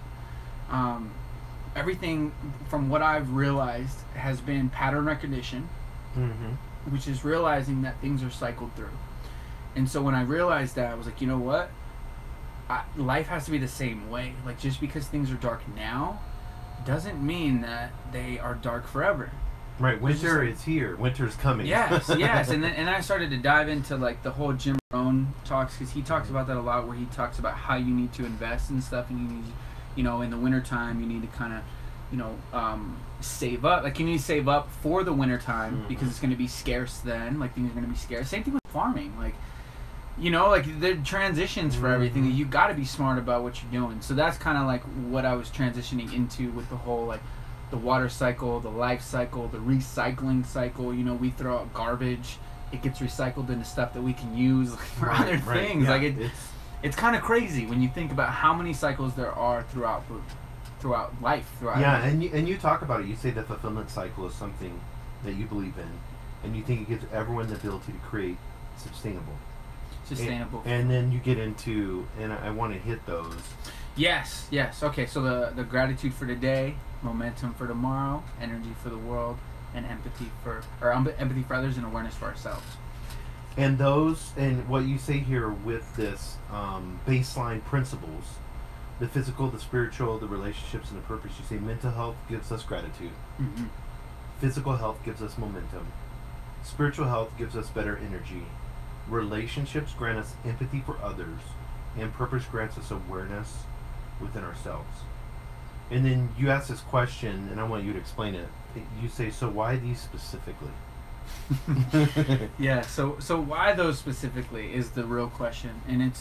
Everything from what I've realized has been pattern recognition, mm-hmm. which is realizing that things are cycled through. And so when I realized that, I was like, you know what, life has to be the same way. Like, just because things are dark now doesn't mean that they are dark forever. Right, winter is here. Winter's coming. Yes, yes. And I started to dive into like the whole Jim Rohn talks, because he talks about that a lot, where he talks about how you need to invest in stuff, and you need, you know, in the wintertime you need to kind of, you know, save up. Like, you need to save up for the wintertime, mm-hmm. because it's going to be scarce then. Like, things are going to be scarce. Same thing with farming. Like, you know, like the transitions for everything. You got to be smart about what you're doing. So that's kind of like what I was transitioning into with the whole, like, the water cycle, the life cycle, the recycling cycle. You know, we throw out garbage, it gets recycled into stuff that we can use for other things. Yeah, like it's kind of crazy when you think about how many cycles there are throughout life. Yeah, everything. and you talk about it. You say the fulfillment cycle is something that you believe in, and you think it gives everyone the ability to create sustainable. And then you get into, and I want to hit those. Yes. Okay, so the gratitude for today, momentum for tomorrow, energy for the world, and empathy for others, and awareness for ourselves. And those, and what you say here with this baseline principles, the physical, the spiritual, the relationships, and the purpose. You say mental health gives us gratitude. Mm-hmm. Physical health gives us momentum. Spiritual health gives us better energy. Relationships grant us empathy for others, and purpose grants us awareness within ourselves. And then you ask this question, and I want you to explain it. You say, so why these specifically? Yeah, so why those specifically is the real question. And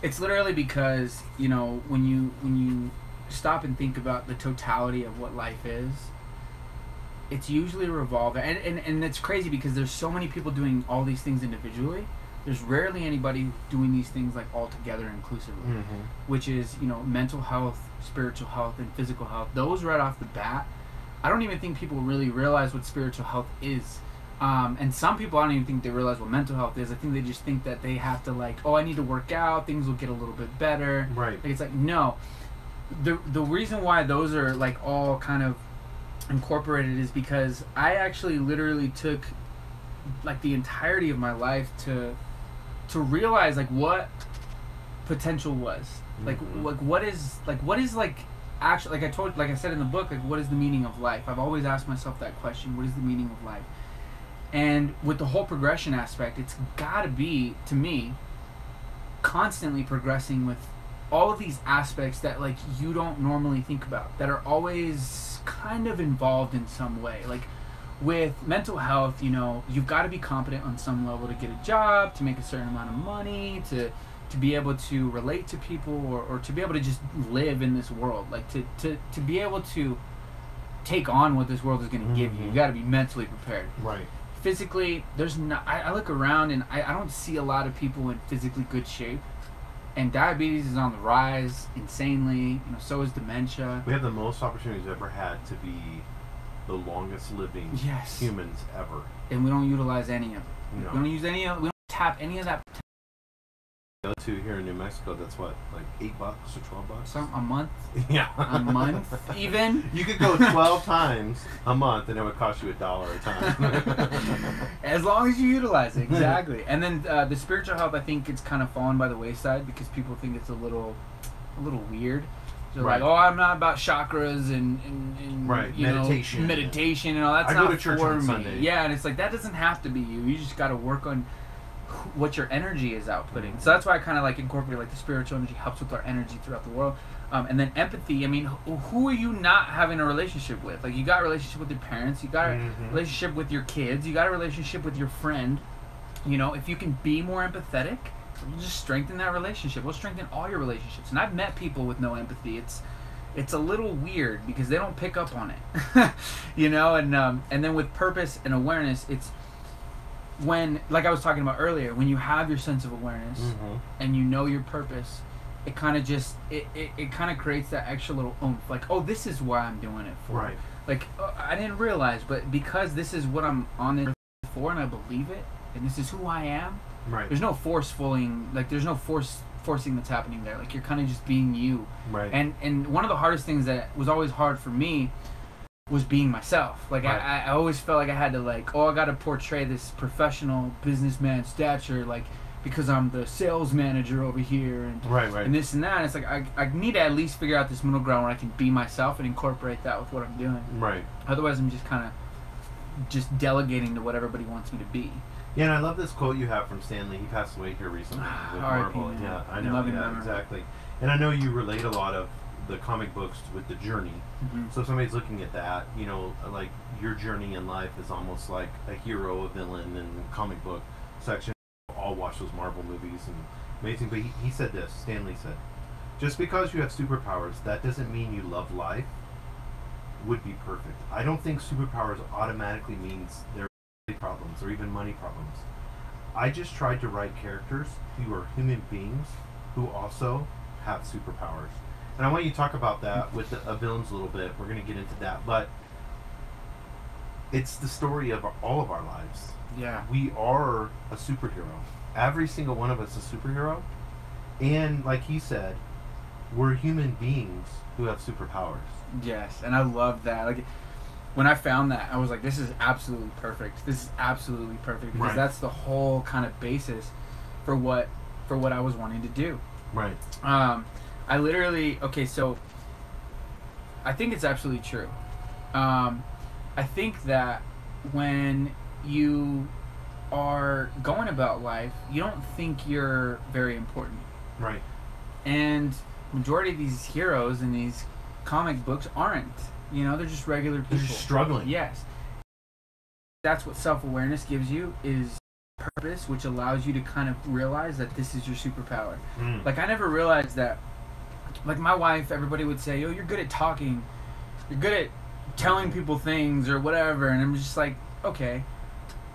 it's literally because, you know, when you stop and think about the totality of what life is, it's usually revolving, and it's crazy because there's so many people doing all these things individually. There's rarely anybody doing these things like all together inclusively, mm-hmm. which is, you know, mental health, spiritual health, and physical health. Those right off the bat, I don't even think people really realize what spiritual health is. And some people, I don't even think they realize what mental health is. I think they just think that they have to, like, oh, I need to work out, things will get a little bit better. Right. Like, it's like, no. The reason why those are like all kind of incorporated is because I actually literally took like the entirety of my life to realize like what potential was, mm-hmm. what is actually, like I said in the book, like, what is the meaning of life? I've always asked myself that question, what is the meaning of life? And with the whole progression aspect, it's gotta be, to me, constantly progressing with all of these aspects that like you don't normally think about, that are always kind of involved in some way. Like with mental health, you know, you've got to be competent on some level to get a job, to make a certain amount of money, to be able to relate to people, or to be able to just live in this world, like to be able to take on what this world is going to mm-hmm. give you. You got to be mentally prepared. Right. physically, there's not. I look around and I don't see a lot of people in physically good shape. And diabetes is on the rise insanely. So is dementia. We have the most opportunities ever had to be the longest living humans ever. And we don't utilize any of it. No. We don't use any of. We don't tap any of that. Go to here in New Mexico. That's what, like $8 or $12. So a month. Yeah. A month even. You could go 12 times a month, and it would cost you $1 a time. As long as you utilize it, exactly. And then the spiritual health, I think it's kind of fallen by the wayside because people think it's a little weird. They're like, oh, I'm not about chakras and meditation and all. That's not go to church for on me. Sunday. Yeah, and it's like that doesn't have to be you. You just got to work on what your energy is outputting. So that's why I kind of like incorporate like the spiritual energy helps with our energy throughout the world. And then empathy. I mean, who are you not having a relationship with? Like you got a relationship with your parents, you got a relationship with your kids, you got a relationship with your friend. If you can be more empathetic, we'll just strengthen that relationship. We'll strengthen all your relationships. And I've met people with no empathy. It's a little weird because they don't pick up on it, And then with purpose and awareness, it's when, like I was talking about earlier, when you have your sense of awareness and you know your purpose, it kind of just it kind of creates that extra little oomph. Like, oh, this is why I'm doing it for. Right. Like I didn't realize, but because this is what I'm on this for, and I believe it, and this is who I am. Right. There's no there's no forcing that's happening there. Like you're kind of just being you. Right. And one of the hardest things that was always hard for me was being myself. Like I always felt like I had to I got to portray this professional businessman stature, like because I'm the sales manager over here and and this and that. And it's like I need to at least figure out this middle ground where I can be myself and incorporate that with what I'm doing. Right. Otherwise, I'm just kind of just delegating to what everybody wants me to be. Yeah, and I love this quote you have from Stanley. He passed away here recently with Marvel. Yeah, I know. Yeah, exactly. And I know you relate a lot of the comic books with the journey. So if somebody's looking at that, like your journey in life is almost like a hero, a villain in the comic book section. All watch those Marvel movies and amazing. But he said this, Stanley said, just because you have superpowers, that doesn't mean you love life. Would be perfect. I don't think superpowers automatically means they're problems or even money problems. I just tried to write characters who are human beings who also have superpowers. And I want you to talk about that with the villains a little bit. We're going to get into that. But it's the story of all of our lives. Yeah. We are a superhero. Every single one of us is a superhero. And like he said, we're human beings who have superpowers. Yes, and I love that. Like when I found that, I was like, this is absolutely perfect. This is absolutely perfect because that's the whole kind of basis for what I was wanting to do. Right. I literally so I think it's absolutely true. I think that when you are going about life, you don't think you're very important. Right. And majority of these heroes in these comic books aren't. They're just regular people. They're just struggling. Yes. That's what self-awareness gives you is purpose, which allows you to kind of realize that this is your superpower. Like I never realized that. Like my wife, everybody would say, "Oh, you're good at talking. You're good at telling people things or whatever," and I'm just like, okay.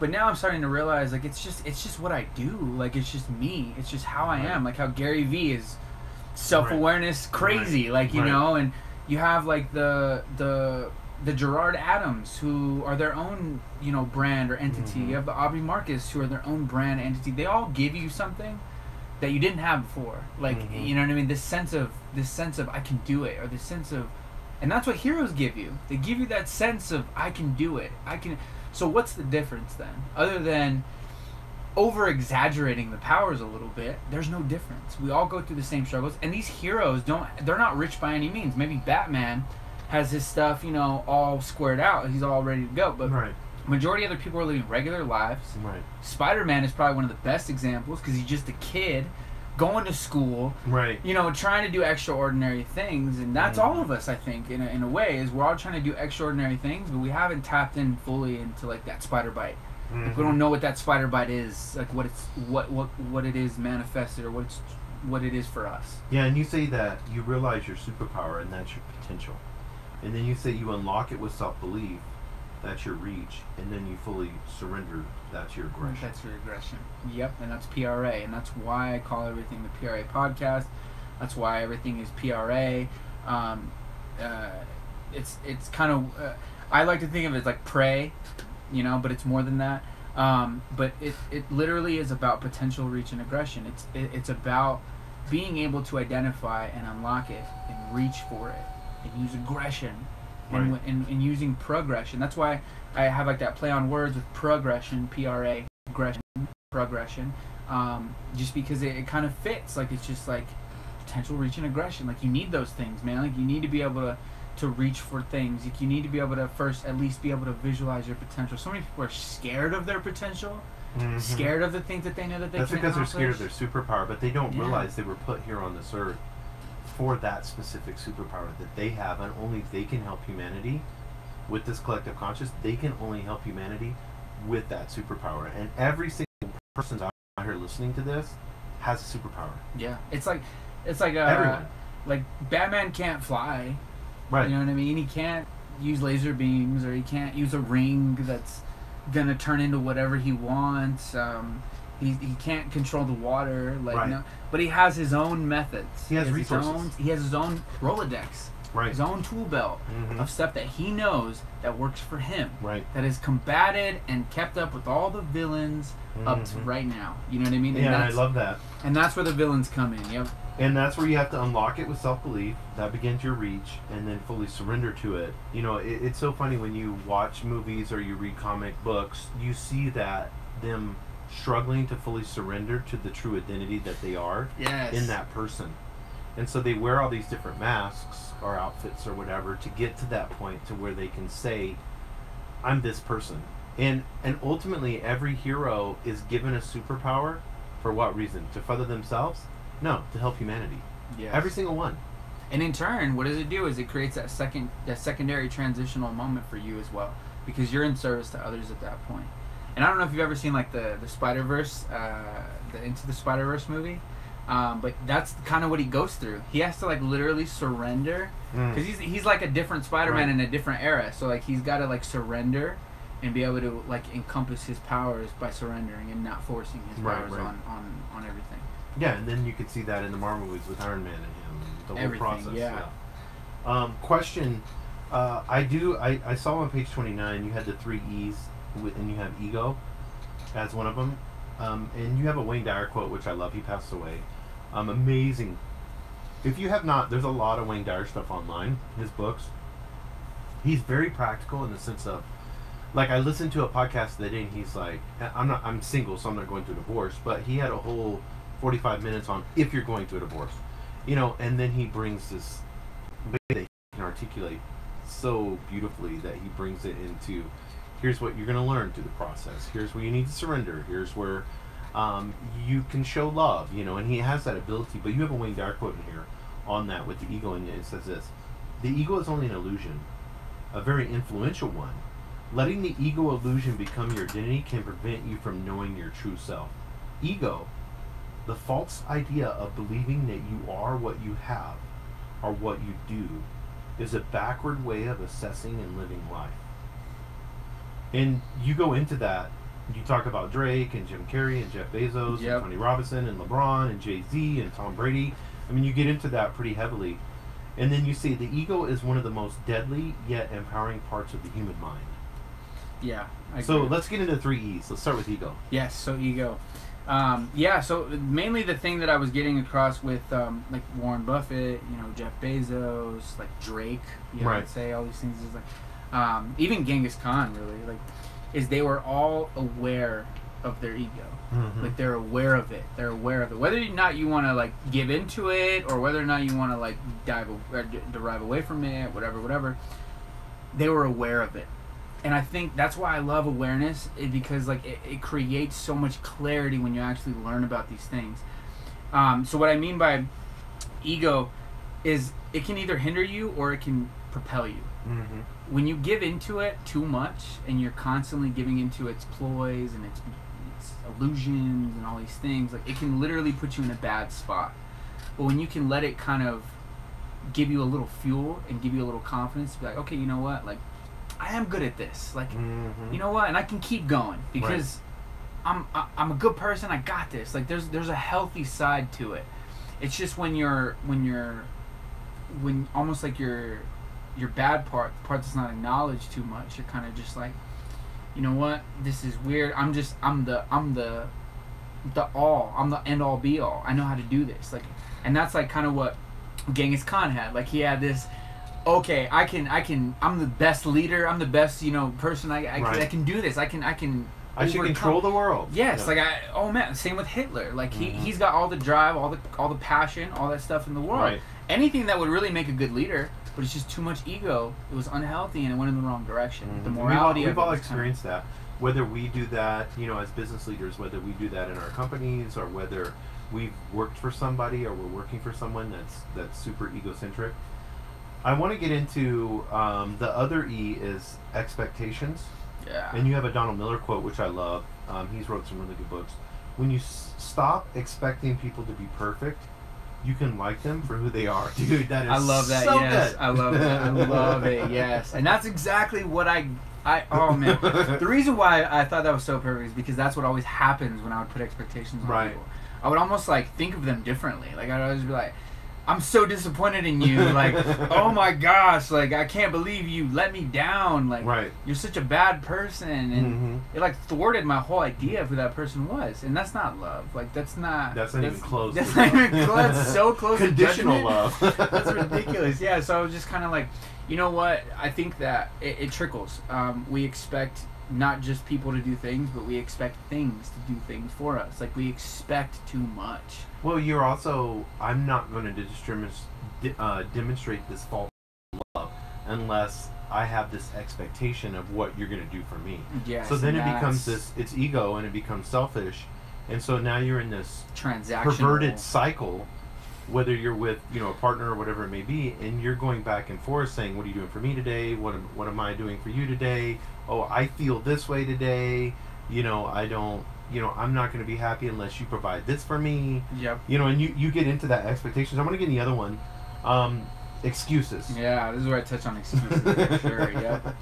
But now I'm starting to realize like it's just what I do. Like it's just me. It's just how I am. Like how Gary Vee is self-awareness crazy. Like and you have like the Gerard Adams who are their own brand or entity. You have the Aubrey Marcus who are their own brand entity. They all give you something that you didn't have before. Like you know what I mean? This sense of I can do it, or this sense of, and that's what heroes give you. They give you that sense of I can do it. I can. So what's the difference then? Other than over exaggerating the powers a little bit, there's no difference. We all go through the same struggles, and these heroes they're not rich by any means. Maybe Batman has his stuff, all squared out. He's all ready to go. But majority of other people are living regular lives. Right. Spider-Man is probably one of the best examples because he's just a kid going to school. Right. Trying to do extraordinary things, and that's all of us. I think in a way is we're all trying to do extraordinary things, but we haven't tapped in fully into like that spider bite. Like we don't know what that spider bite is, like what it is manifested, or what it is for us. Yeah, and you say that you realize your superpower and that's your potential, and then you say you unlock it with self-belief, that's your reach, and then you fully surrender, that's your aggression. That's your aggression. Yep, and that's PRA, and that's why I call everything the PRA podcast. That's why everything is PRA. It's kind of I like to think of it as like pray, but it's more than that. But it literally is about potential reach and aggression. It's about being able to identify and unlock it and reach for it and use aggression and using progression. That's why I have like that play on words with progression, PRA, aggression, progression, just because it kind of fits. Like it's just like potential reach and aggression. Like you need those things, man. Like you need to be able to reach for things. Like you need to be able to first at least be able to visualize your potential. So many people are scared of their potential. Mm-hmm. Scared of the things that they know that they That's can because accomplish. They're scared of their superpower, but they don't realize they were put here on this earth for that specific superpower that they have, and only they can help humanity with this collective conscious. They can only help humanity with that superpower, and every single person out here listening to this has a superpower. Yeah, it's like everyone. Like Batman can't fly, right? You know what I mean? He can't use laser beams, or he can't use a ring that's gonna turn into whatever he wants. He can't control the water, but he has his own methods. He has resources. He has his own Rolodex, his own tool belt of stuff that he knows that works for him, that has combated and kept up with all the villains up to right now. You know what I mean? Yeah, I love that. And that's where the villains come in. Yep. And that's where you have to unlock it with self-belief. That begins your reach, and then fully surrender to it. It's so funny when you watch movies or you read comic books, you see that them struggling to fully surrender to the true identity that they are in that person. And so they wear all these different masks or outfits or whatever to get to that point to where they can say, I'm this person. And ultimately every hero is given a superpower for what reason? To further themselves? No, to help humanity. Yes. Every single one. And in turn, what does it do is it creates that secondary transitional moment for you as well, because you're in service to others at that point. And I don't know if you've ever seen like the Spider-Verse, the Into the Spider-Verse movie, but that's kind of what he goes through. He has to like literally surrender, because he's like a different Spider-Man in a different era. So like he's got to like surrender and be able to like encompass his powers by surrendering and not forcing his powers on everything. Yeah, and then you could see that in the Marvel movies with Iron Man and him, the whole everything, process. Yeah. Question: I saw on page 29 you had the 3 E's, and you have ego as one of them, and you have a Wayne Dyer quote which I love. He passed away. Amazing. If you have not, there's a lot of Wayne Dyer stuff online. His books. He's very practical in the sense of, like, I listened to a podcast the other day, and he's like, I'm single, so I'm not going through a divorce, but he had a whole 45 minutes on if you're going through a divorce, and then he brings this way that he can articulate so beautifully that he brings it into, here's what you're going to learn through the process, here's where you need to surrender, here's where you can show love, and he has that ability. But you have a Wayne Dyer quote in here on that with the ego, and it says this: the ego is only an illusion, a very influential one. Letting the ego illusion become your identity can prevent you from knowing your true self. Ego, the false idea of believing that you are what you have or what you do, is a backward way of assessing and living life. And you go into that, you talk about Drake and Jim Carrey and Jeff Bezos and Tony Robinson and LeBron and Jay-Z and Tom Brady. I mean, you get into that pretty heavily. And then you say the ego is one of the most deadly yet empowering parts of the human mind. Yeah. So let's get into 3 E's. Let's start with ego. Yes, so ego. So mainly the thing that I was getting across with like Warren Buffett, Jeff Bezos, like Drake, I'd say all these things is like, even Genghis Khan, really, like, is they were all aware of their ego. Mm-hmm. Like they're aware of it. Whether or not you want to like give into it, or whether or not you want to like derive away from it, whatever, they were aware of it. And I think that's why I love awareness, because like it creates so much clarity when you actually learn about these things. So what I mean by ego is it can either hinder you or it can propel you. Mm-hmm. When you give into it too much and you're constantly giving into its ploys and its illusions and all these things, like it can literally put you in a bad spot. But when you can let it kind of give you a little fuel and give you a little confidence to be like, okay, you know what, like, I I am good at this. Like, you know what? And I can keep going because I'm a good person. I got this. Like, there's a healthy side to it. It's just when almost like your bad part, the part that's not acknowledged too much, you're kind of just like, you know what? This is weird. I'm the end all be all. I know how to do this. Like, and that's like kind of what Genghis Khan had. Like, he had this, okay, I'm the best leader. I'm the best, person. I can do this. I should control the world. Yes, same with Hitler. Like, he's got all the drive, all the passion, all that stuff in the world. Right. Anything that would really make a good leader, but it's just too much ego. It was unhealthy and it went in the wrong direction. The morality we've all experienced that. Whether we do that, as business leaders, whether we do that in our companies, or whether we've worked for somebody or we're working for someone that's super egocentric. I want to get into the other E is expectations. Yeah. And you have a Donald Miller quote, which I love. He's wrote some really good books. When you stop expecting people to be perfect, you can like them for who they are. Dude, that is I love that, so yes. good. I love that. I love it, yes. And that's exactly what oh man. The reason why I thought that was so perfect is because that's what always happens when I would put expectations on people. I would almost like think of them differently. Like, I'd always be like, I'm so disappointed in you. Like, oh my gosh, like, I can't believe you let me down. Like, you're such a bad person. And it like thwarted my whole idea of who that person was. And that's not love. Like, that's not even close. That's not even close. That's so close. Conditional love. That's ridiculous. Yeah, so I was just kind of like, you know what? I think that it trickles. We expect not just people to do things, but we expect things to do things for us. Like, we expect too much. Well, you're also, I'm not going to demonstrate this false love unless I have this expectation of what you're going to do for me. Yes, so then it becomes it's ego and it becomes selfish. And so now you're in this perverted cycle, whether you're with, a partner or whatever it may be, and you're going back and forth saying, what are you doing for me today? What am I doing for you today? Oh, I feel this way today. I don't, I'm not going to be happy unless you provide this for me. Yep. And you get into that expectations. I'm going to get in the other one. Excuses. Yeah, this is where I touch on excuses for sure. Yep.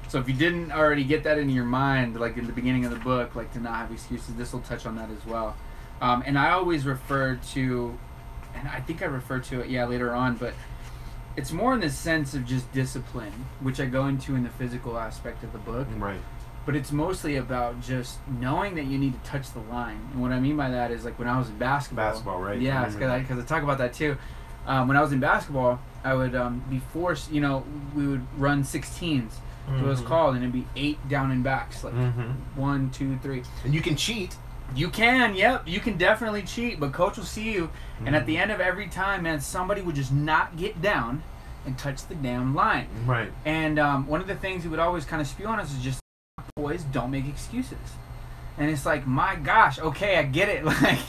So if you didn't already get that in your mind, like in the beginning of the book, like to not have excuses, this will touch on that as well. And I always refer to, and I think I refer to it, later on, but it's more in the sense of just discipline, which I go into in the physical aspect of the book. Right. But it's mostly about just knowing that you need to touch the line. And what I mean by that is, like, when I was in basketball. Basketball, right? Yeah, because I talk about that too. When I was in basketball, I would be forced, we would run 16s. It was called, and it'd be 8 down and backs, like 1, 2, 3. And you can cheat. You can, yep. You can definitely cheat, but coach will see you. And at the end of every time, man, somebody would just not get down and touch the damn line. Right. And one of the things he would always kind of spew on us is just, boys, don't make excuses. And it's like, my gosh, okay, I get it. Like,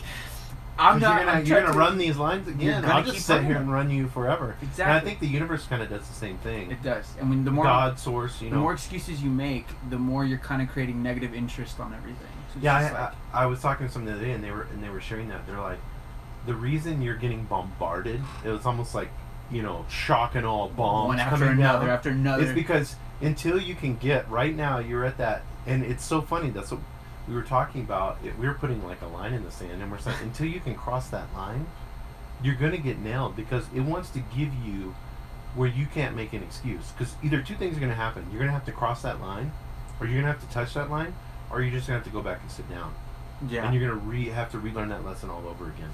you're gonna run these lines again. I'll just sit here and run you forever. Exactly. And I think the universe kind of does the same thing. It does. And when the more God, source, the more excuses you make, the more you're kind of creating negative interest on everything. So I was talking to someone the other day, and they were sharing that. They're like, the reason you're getting bombarded, it was almost like, shock and all bombs one after coming another down, after another. It's because until you can get right now, you're at that, and it's so funny. That's what we were talking about. We were putting like a line in the sand, and we're saying until you can cross that line, you're gonna get nailed because it wants to give you where you can't make an excuse. Because either two things are gonna happen: you're gonna have to cross that line, or you're gonna have to touch that line, or you're just gonna have to go back and sit down. Yeah. And you're gonna have to relearn that lesson all over again.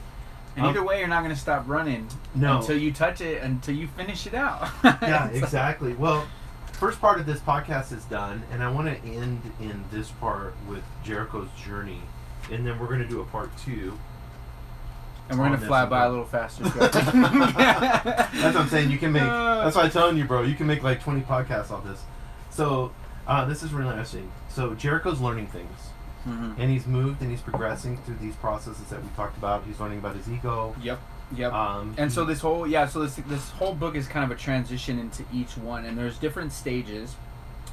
And either way, you're not going to stop running until you touch it, until you finish it out. Yeah, exactly. Well, first part of this podcast is done, and I want to end in this part with Jericho's journey, and then we're going to do a part 2. And we're going to fly by a little faster. That's what I'm saying. You can make. That's what I'm telling you, bro. You can make like 20 podcasts off this. So this is really interesting. So Jericho's learning things. And he's moved and he's progressing through these processes that we talked about. He's learning about his ego. Yep. And so this whole this whole book is kind of a transition into each one, and there's different stages.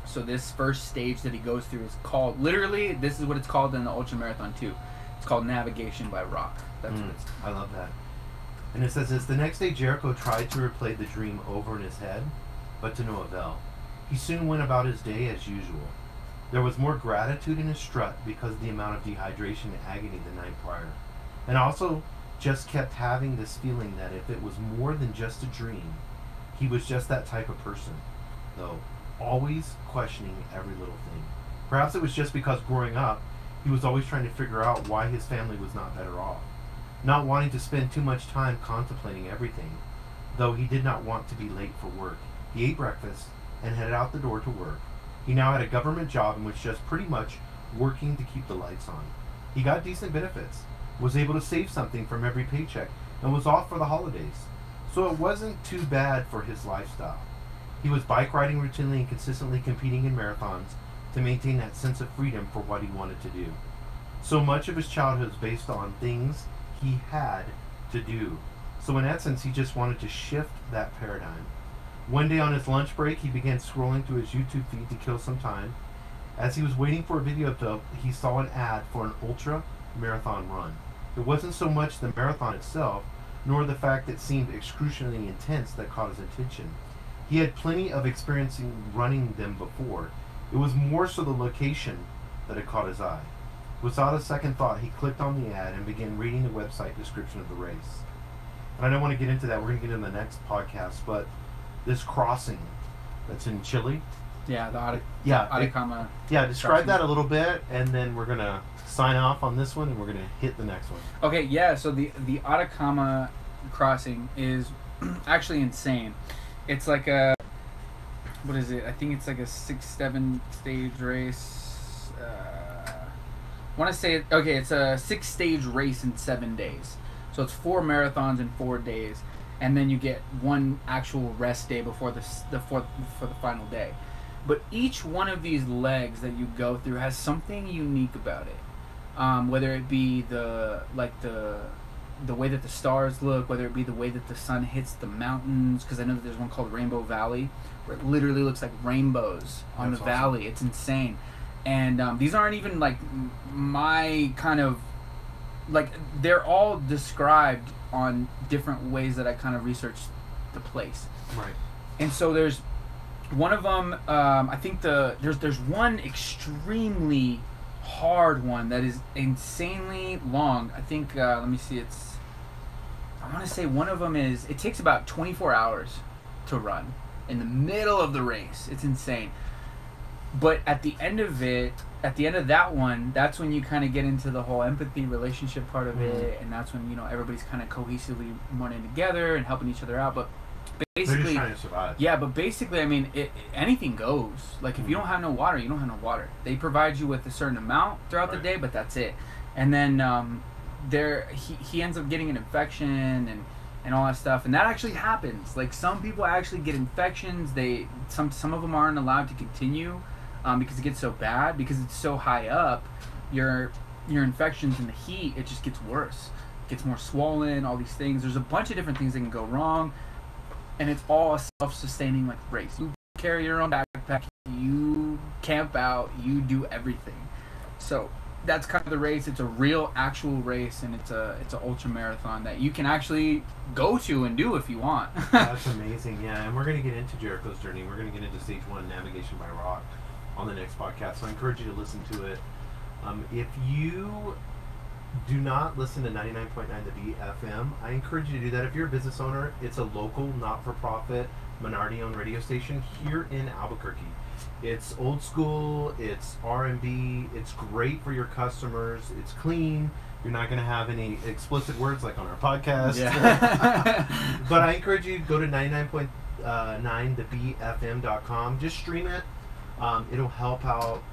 So this first stage that he goes through is called, literally, this is what it's called in the Ultra Marathon 2. It's called Navigation by Rock. That's what it's. I love that. And it says this: the next day Jericho tried to replay the dream over in his head, but to no avail. He soon went about his day as usual. There was more gratitude in his strut because of the amount of dehydration and agony the night prior. And also just kept having this feeling that if it was more than just a dream, he was just that type of person, though always questioning every little thing. Perhaps it was just because growing up, he was always trying to figure out why his family was not better off, not wanting to spend too much time contemplating everything, though he did not want to be late for work. He ate breakfast and headed out the door to work. He now had a government job and was just pretty much working to keep the lights on. He got decent benefits, was able to save something from every paycheck, and was off for the holidays. So it wasn't too bad for his lifestyle. He was bike riding routinely and consistently competing in marathons to maintain that sense of freedom for what he wanted to do. So much of his childhood was based on things he had to do. So in essence, he just wanted to shift that paradigm. One day on his lunch break, he began scrolling through his YouTube feed to kill some time. As he was waiting for a video to he saw an ad for an ultra marathon run. It wasn't so much the marathon itself, nor the fact that it seemed excruciatingly intense that caught his attention. He had plenty of experience in running them before. It was more so the location that had caught his eye. Without a second thought, he clicked on the ad and began reading the website description of the race. And I don't want to get into that. We're going to get into the next podcast, but this crossing that's in Chile. Yeah, the yeah, Atacama. Yeah, describe that a little bit, and then we're going to sign off on this one, and we're going to hit the next one. Okay, yeah, so the Atacama crossing is actually insane. It's like a, what is it? I think it's like a 6-7 stage race. I want to say, okay, it's a 6-stage race in 7 days. So it's 4 marathons in 4 days, and then you get one actual rest day before for the final day. But each one of these legs that you go through has something unique about it. Whether it be the way that the stars look, whether it be the way that the sun hits the mountains, because I know that there's one called Rainbow Valley, where it literally looks like rainbows on the valley. It's insane. And these aren't even like my kind of, like, they're all described on different ways that I kind of researched the place. Right. And so there's one of them, I think there's one extremely hard one that is insanely long. I think, let me see, I want to say one of them it takes about 24 hours to run in the middle of the race. It's insane. But at the end of that one, that's when you kind of get into the whole empathy relationship part of it, and that's when, everybody's kind of cohesively running together and helping each other out. But basically, they're just trying to survive. Yeah, but basically, I mean, anything goes. Like, if you don't have no water, you don't have no water. They provide you with a certain amount throughout the day, but that's it. And then he ends up getting an infection and all that stuff, and that actually happens. Like, some people actually get infections. Some of them aren't allowed to continue. Because it gets so bad, because it's so high up, your infections in the heat, it just gets worse. It gets more swollen, all these things. There's a bunch of different things that can go wrong, and it's all a self-sustaining race. You carry your own backpack, you camp out, you do everything. So that's kind of the race. It's a real, actual race, and it's an ultra marathon that you can actually go to and do if you want. That's amazing, yeah. And we're going to get into Jericho's journey. We're going to get into stage 1, navigation by rock, on the next podcast, so I encourage you to listen to it. If you do not listen to 99.9 The Beat FM, I encourage you to do that. If you're a business owner, it's a local, not-for-profit, minority-owned radio station here in Albuquerque. It's old school, it's R&B, it's great for your customers, it's clean, you're not going to have any explicit words like on our podcast. Yeah. But I encourage you to go to 99.9thebfm.com. Just stream it. It'll help out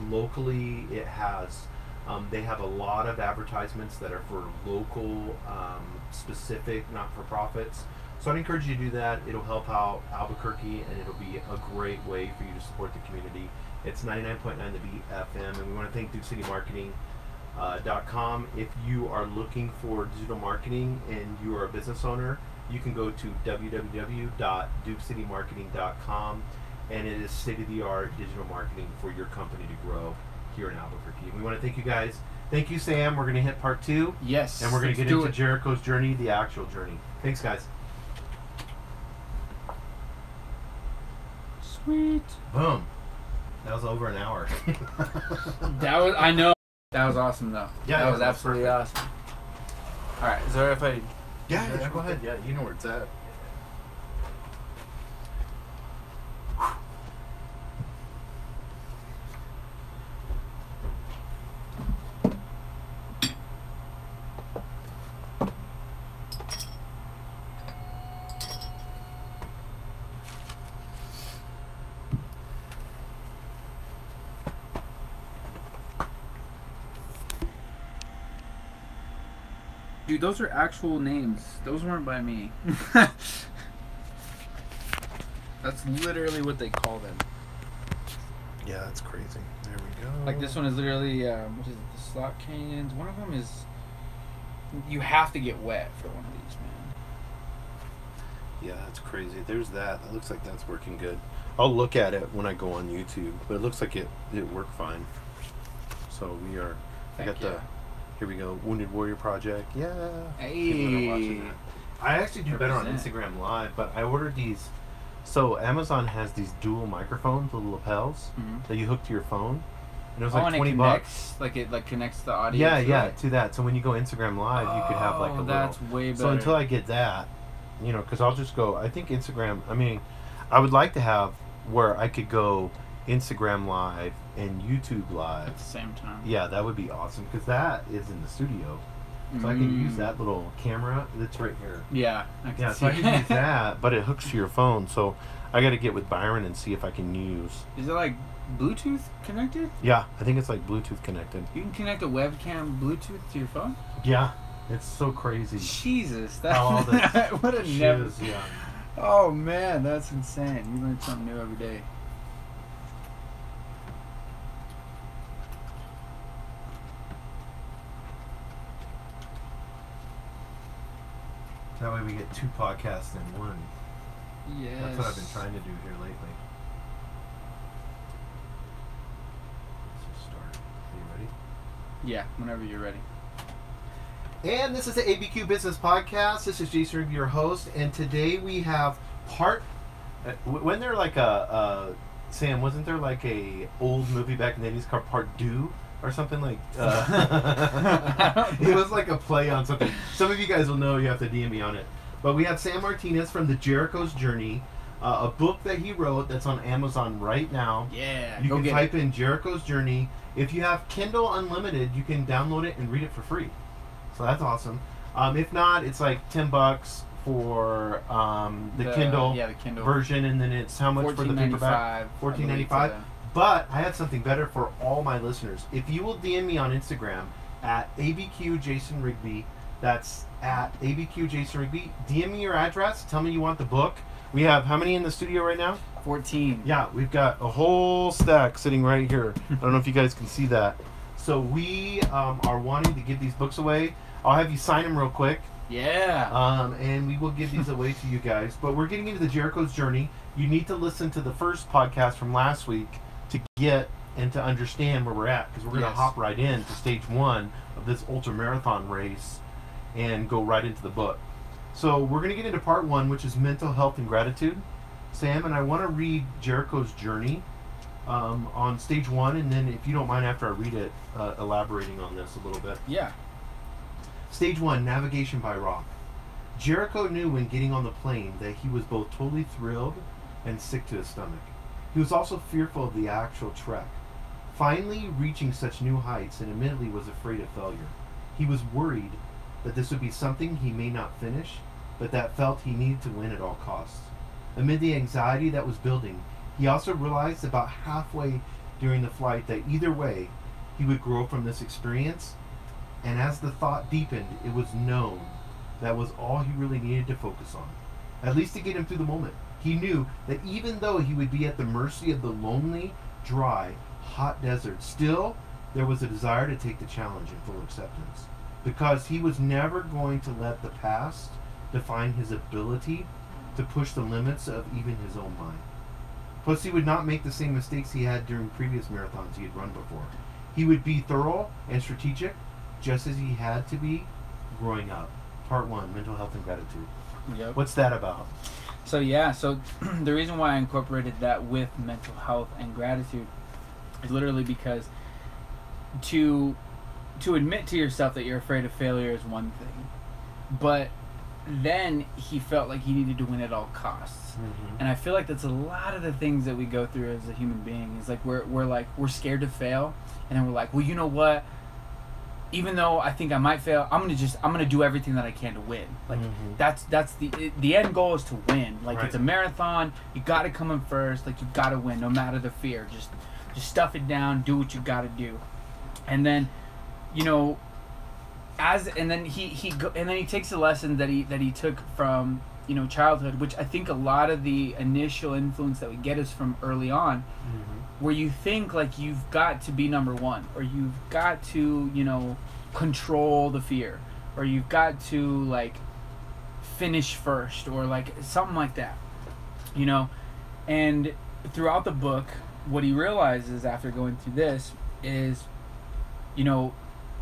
locally. It has, they have a lot of advertisements that are for local, specific, not-for-profits. So I'd encourage you to do that. It'll help out Albuquerque, and it'll be a great way for you to support the community. It's 99.9 The Beat FM, and we want to thank DukeCityMarketing.com. If you are looking for digital marketing and you are a business owner, you can go to www.DukeCityMarketing.com. And it is state-of-the-art digital marketing for your company to grow here in Albuquerque. And we want to thank you guys. Thank you, Sam. We're going to hit part 2. Yes. And we're going to get into Jericho's journey, the actual journey. Thanks, guys. Sweet. Boom. That was over an hour. I know. That was awesome, though. Yeah, that was absolutely awesome. All right, is there if I? Yeah, go ahead. Yeah, you know where it's at. Dude, those are actual names. Those weren't by me. That's literally what they call them. Yeah, that's crazy. There we go. Like this one is literally, what is it? The slot canyons. One of them is. You have to get wet for one of these, man. Yeah, that's crazy. There's that. That looks like that's working good. I'll look at it when I go on YouTube, but it looks like it worked fine. So we are. I got the. Here we go. Wounded Warrior Project. Yeah. Hey. I actually do better on Instagram Live, but I ordered these. So Amazon has these dual microphones with lapels that you hook to your phone. And it was like $20. Like it connects the audio. Yeah, to that. So when you go Instagram Live, you could have like a that's way better. So until I get that, because I'll just go. I think Instagram. I mean, I would like to have where I could go Instagram Live and YouTube Live at the same time. Yeah, that would be awesome because that is in the studio, so I can use that little camera that's right here. Yeah, I can use that, but it hooks to your phone. So I got to get with Byron and see if I can use. Is it like Bluetooth connected? Yeah, I think it's like Bluetooth connected. You can connect a webcam Bluetooth to your phone? Yeah, it's so crazy. Jesus, what a never. Yeah. Oh man, that's insane. You learn something new every day. That way we get 2 podcasts in one. Yes. That's what I've been trying to do here lately. Let's just start. Are you ready? Yeah, whenever you're ready. And this is the ABQ Business Podcast. This is Jason Rigby, your host. And today we have when there like Sam, wasn't there like a old movie back in the 80s called Part Deux? Or something like it was like a play on something. Some of you guys will know. You have to DM me on it. But we have Sam Martinez from the Jericho's Journey, a book that he wrote that's on Amazon right now. Yeah, you can type in Jericho's Journey. If you have Kindle Unlimited, you can download it and read it for free. So that's awesome. If not, it's like $10 for the Kindle version, and then it's how much for the paperback? $14.95. But I have something better for all my listeners. If you will DM me on Instagram at ABQJasonRigby, that's at ABQJasonRigby, DM me your address, tell me you want the book. We have how many in the studio right now? 14. Yeah, we've got a whole stack sitting right here. I don't know if you guys can see that. So we are wanting to give these books away. I'll have you sign them real quick. Yeah. And we will give these away to you guys. But we're getting into the Jericho's Journey. You need to listen to the first podcast from last week to get and to understand where we're at, because we're going to hop right into stage 1 of this ultra marathon race and go right into the book. So we're going to get into part 1, which is mental health and gratitude. Sam, and I want to read Jericho's Journey on stage 1, and then if you don't mind, after I read it, elaborating on this a little bit. Yeah. Stage 1, navigation by rock. Jericho knew when getting on the plane that he was both totally thrilled and sick to his stomach. He was also fearful of the actual trek. Finally reaching such new heights, and admittedly was afraid of failure. He was worried that this would be something he may not finish, but that felt he needed to win at all costs. Amid the anxiety that was building, he also realized about halfway during the flight that either way, he would grow from this experience, and as the thought deepened, it was known that was all he really needed to focus on, at least to get him through the moment. He knew that even though he would be at the mercy of the lonely, dry, hot desert, still there was a desire to take the challenge in full acceptance, because he was never going to let the past define his ability to push the limits of even his own mind. Plus, he would not make the same mistakes he had during previous marathons he had run before. He would be thorough and strategic, just as he had to be growing up. Part 1, mental health and gratitude. Yep. What's that about? So yeah, so the reason why I incorporated that with mental health and gratitude is literally because to admit to yourself that you're afraid of failure is one thing, but then he felt like he needed to win at all costs. And I feel like that's a lot of the things that we go through as a human being. Is like we're scared to fail, and then we're like, well, you know what, even though I think I might fail, I'm gonna do everything that I can to win. Like that's the end goal is to win. Like It's a marathon. You got to come in first. Like you got to win, no matter the fear. Just stuff it down. Do what you got to do, and then, you know, and then he takes the lesson that he took from, you know, childhood, which I think a lot of the initial influence that we get is from early on, where you think like you've got to be number one, or you've got to, you know, control the fear, or you've got to like finish first, or like something like that, you know. And throughout the book, what he realizes after going through this is, you know,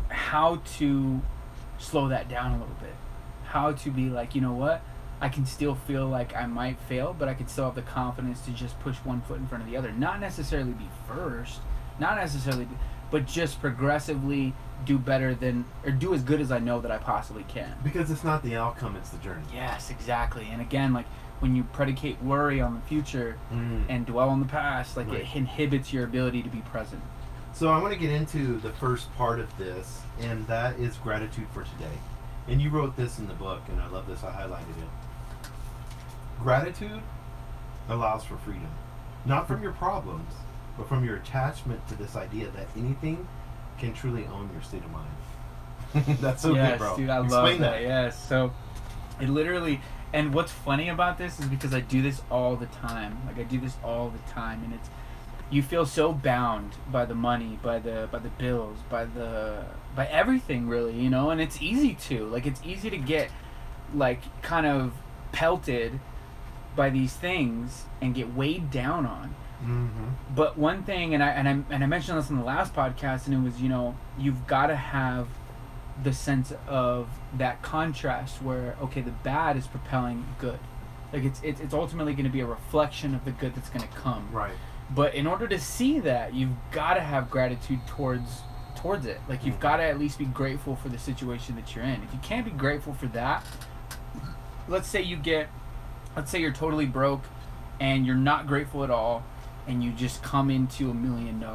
how to slow that down a little bit, how to be like, you know what, I can still feel like I might fail, but I can still have the confidence to just push one foot in front of the other. Not necessarily be first, but just progressively do better than, or do as good as I know that I possibly can. Because it's not the outcome, it's the journey. Yes, exactly. And again, like when you predicate worry on the future and dwell on the past, like it inhibits your ability to be present. So I want to get into the first part of this, and that is gratitude for today. And you wrote this in the book, and I love this, I highlighted it. Gratitude allows for freedom. Not from your problems, but from your attachment to this idea that anything can truly own your state of mind. That's so good, bro. Dude, I love that. Yes. So it literally, and what's funny about this is because I do this all the time. Like I do this all the time, and it's, you feel so bound by the money, by the bills, by everything really, you know. And it's easy to get like kind of pelted by these things and get weighed down on. But one thing, and I mentioned this in the last podcast, and it was, you know, you've got to have the sense of that contrast where, okay, the bad is propelling good. Like it's ultimately going to be a reflection of the good that's going to come. Right. But in order to see that, you've got to have gratitude towards it. Like you've got to at least be grateful for the situation that you're in. If you can't be grateful for that, let's say you're totally broke and you're not grateful at all, and you just come into $1 million.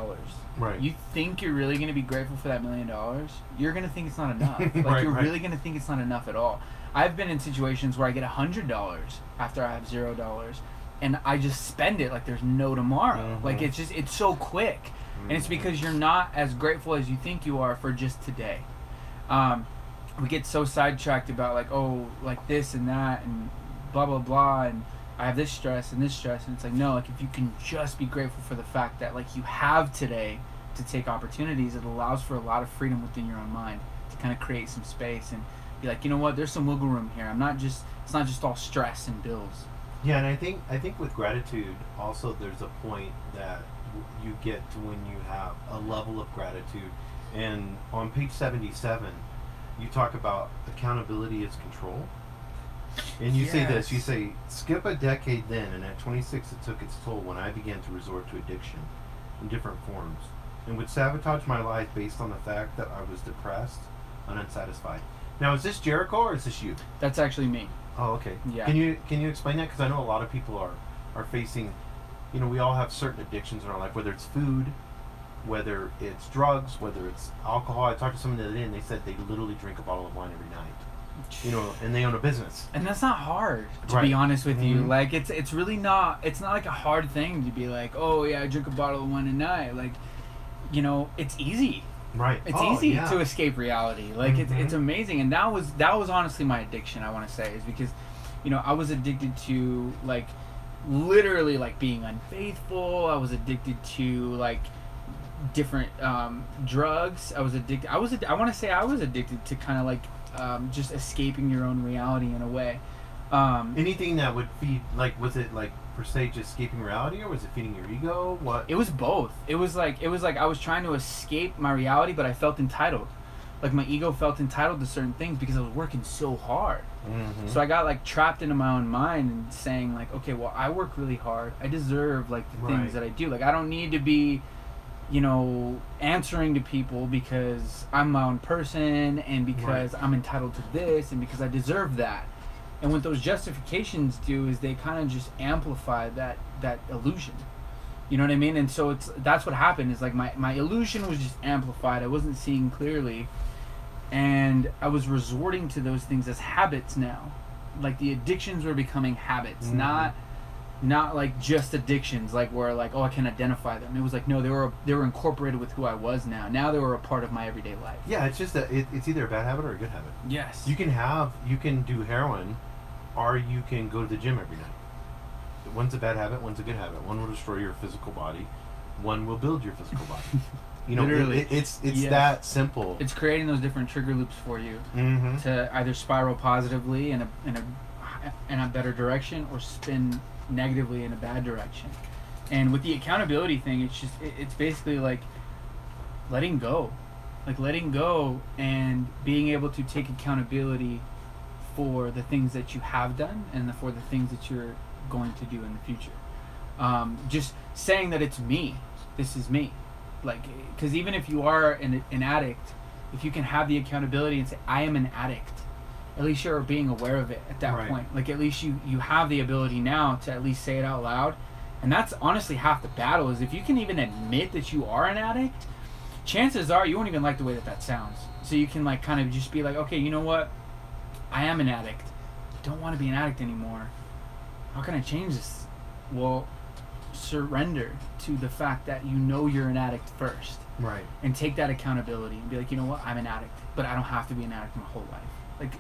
Right. You think you're really going to be grateful for that $1 million? You're going to think it's not enough. Like you're really going to think it's not enough at all. I've been in situations where I get $100 after I have $0, and I just spend it like there's no tomorrow. Like it's so quick, and it's because you're not as grateful as you think you are for just today. We get so sidetracked about like, oh, like this and that and blah blah blah, and I have this stress, and it's like, no, like if you can just be grateful for the fact that like you have today to take opportunities, it allows for a lot of freedom within your own mind to kind of create some space and be like, you know what, there's some wiggle room here. It's not just all stress and bills. Yeah, and I think with gratitude also there's a point that you get to when you have a level of gratitude. And on page 77, you talk about accountability is control. And you say this, you say, skip a decade then, and at 26 it took its toll when I began to resort to addiction in different forms, and would sabotage my life based on the fact that I was depressed and unsatisfied. Now, is this Jericho or is this you? That's actually me. Oh, okay. Yeah. Can you explain that? Because I know a lot of people are facing, you know, we all have certain addictions in our life, whether it's food, whether it's drugs, whether it's alcohol. I talked to someone the other day, and they said they literally drink a bottle of wine every night. You know, and they own a business. And that's not hard, to be honest with you. Like it's really not. It's not like a hard thing to be like, oh yeah, I drink a bottle of wine a night. Like, you know, it's easy. Right. It's easy to escape reality. Like it's amazing. And that was honestly my addiction, I want to say, is because, you know, I was addicted to like literally like being unfaithful. I was addicted to like different drugs. I was addicted to kind of like just escaping your own reality in a way. Anything that would feed, like, was it like per se just escaping reality, or was it feeding your ego? What? It was both. It was like I was trying to escape my reality, but I felt entitled. like my ego felt entitled to certain things because I was working so hard. Mm-hmm. So I got like trapped into my own mind and saying like, okay, well, I work really hard. I deserve like the things that I do. Like I don't need to be, you know, answering to people because I'm my own person and because I'm entitled to this and because I deserve that. And what those justifications do is they kind of just amplify that illusion. You know what I mean? And so that's what happened is like my illusion was just amplified. I wasn't seeing clearly. And I was resorting to those things as habits now. Like the addictions were becoming habits, not like just addictions, like where like, oh, I can identify them. It was like, no, they were incorporated with who I was now. Now they were a part of my everyday life. Yeah, it's just that it's either a bad habit or a good habit. Yes. You can do heroin, or you can go to the gym every night. One's a bad habit, one's a good habit. One will destroy your physical body, one will build your physical body. You know, literally, it's that simple. It's creating those different trigger loops for you to either spiral positively in a better direction or spin negatively in a bad direction. And with the accountability thing, it's basically like letting go and being able to take accountability for the things that you have done and for the things that you're going to do in the future. Just saying that it's me. This is me. Like, because even if you are an addict, if you can have the accountability and say, I am an addict, at least you're being aware of it at that point. Like, at least you have the ability now to at least say it out loud. And that's honestly half the battle, is if you can even admit that you are an addict, chances are you won't even like the way that sounds. So you can like kind of just be like, okay, you know what? I am an addict. I don't want to be an addict anymore. How can I change this? Well, surrender to the fact that you know you're an addict first. Right. And take that accountability and be like, you know what? I'm an addict, but I don't have to be an addict my whole life. Like,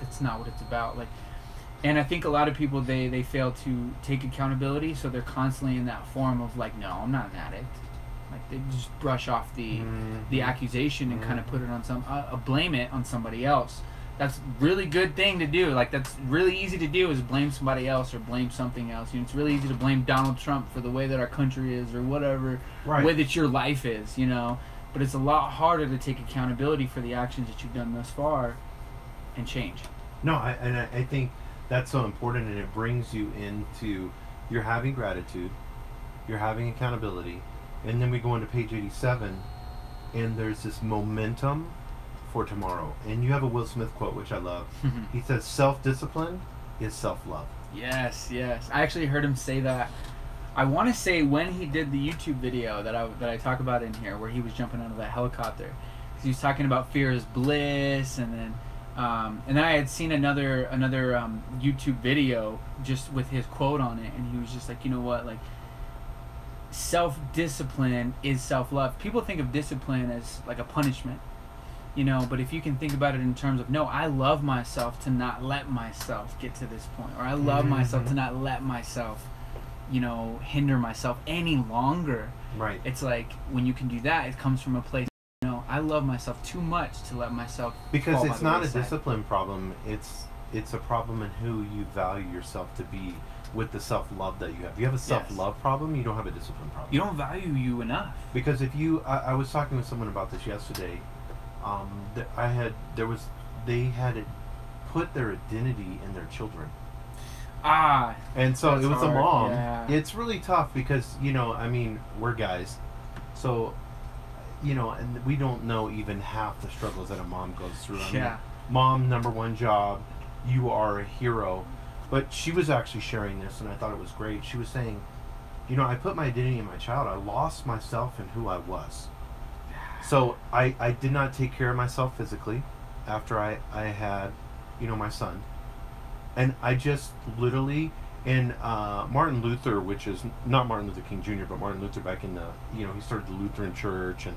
that's not what it's about. Like, and I think a lot of people, they fail to take accountability, so they're constantly in that form of like, no, I'm not an addict. Like, they just brush off the accusation and kind of put it on blame it on somebody else. That's a really good thing to do. Like, that's really easy to do, is blame somebody else or blame something else. You know, it's really easy to blame Donald Trump for the way that our country is or whatever way that your life is, you know. But it's a lot harder to take accountability for the actions that you've done thus far and change. No, I think that's so important, and it brings you into, you're having gratitude, you're having accountability, and then we go into page 87, and there's this momentum for tomorrow. And you have a Will Smith quote, which I love. He says, self-discipline is self-love. Yes. I actually heard him say that. I want to say when he did the YouTube video that I talk about in here, where he was jumping out of that helicopter. Because he was talking about fear is bliss, and then I had seen another YouTube video just with his quote on it, and he was just like, you know what, like, self-discipline is self-love. People think of discipline as like a punishment. You know, but if you can think about it in terms of, no, I love myself to not let myself get to this point, or I love myself to not let myself, you know, hinder myself any longer. Right. It's like, when you can do that, it comes from a place, you know, I love myself too much to let myself because it's not a discipline problem. It's a problem in who you value yourself to be with the self-love that you have. If you have a self-love problem, you don't have a discipline problem. You don't value you enough. Because if you, I was talking with someone about this yesterday. They had put their identity in their children. And so it was hard. A mom. Yeah. It's really tough because, you know, I mean, we're guys. So, you know, and we don't know even half the struggles that a mom goes through. I mean, mom, number one job, you are a hero. But she was actually sharing this, and I thought it was great. She was saying, you know, I put my identity in my child. I lost myself in who I was. So I did not take care of myself physically after I had, you know, my son. And I just literally, and Martin Luther, which is not Martin Luther King Jr., but Martin Luther back in the, you know, he started the Lutheran Church and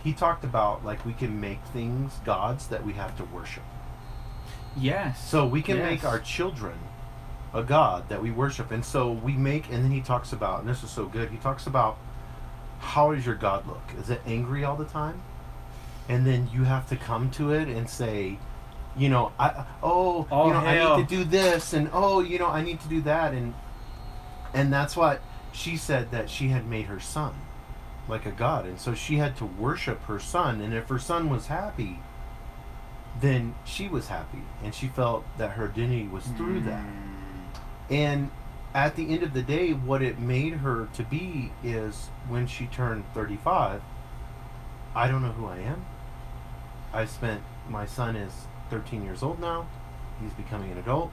he talked about, like, we can make things gods that we have to worship. Yes. So we can make our children a god that we worship. And so we make, and then he talks about, and this is so good, he talks about, how does your God look? Is it angry all the time? And then you have to come to it and say, you know, I need to do this, and I need to do that, and that's what she said, that she had made her son like a god. And so she had to worship her son. And if her son was happy, then she was happy. And she felt that her identity was through that. And at the end of the day, what it made her to be is when she turned 35, I don't know who I am. My son is 13 years old now. He's becoming an adult.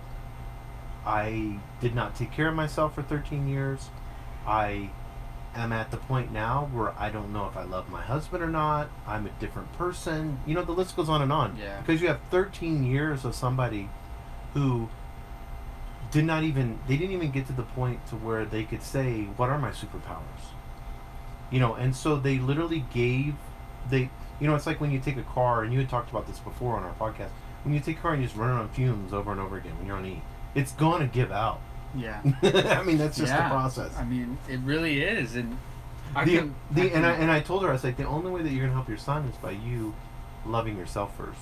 I did not take care of myself for 13 years. I am at the point now where I don't know if I love my husband or not. I'm a different person. You know, the list goes on and on. Yeah. Because you have 13 years of somebody who didn't even get to the point to where they could say, what are my superpowers? You know, and so they literally it's like when you take a car, and you had talked about this before on our podcast, when you take a car and you just run it on fumes over and over again when you're on E, it's going to give out. Yeah. I mean, that's just the process. I mean, it really is. And I told her, I was like, the only way that you're going to help your son is by you loving yourself first.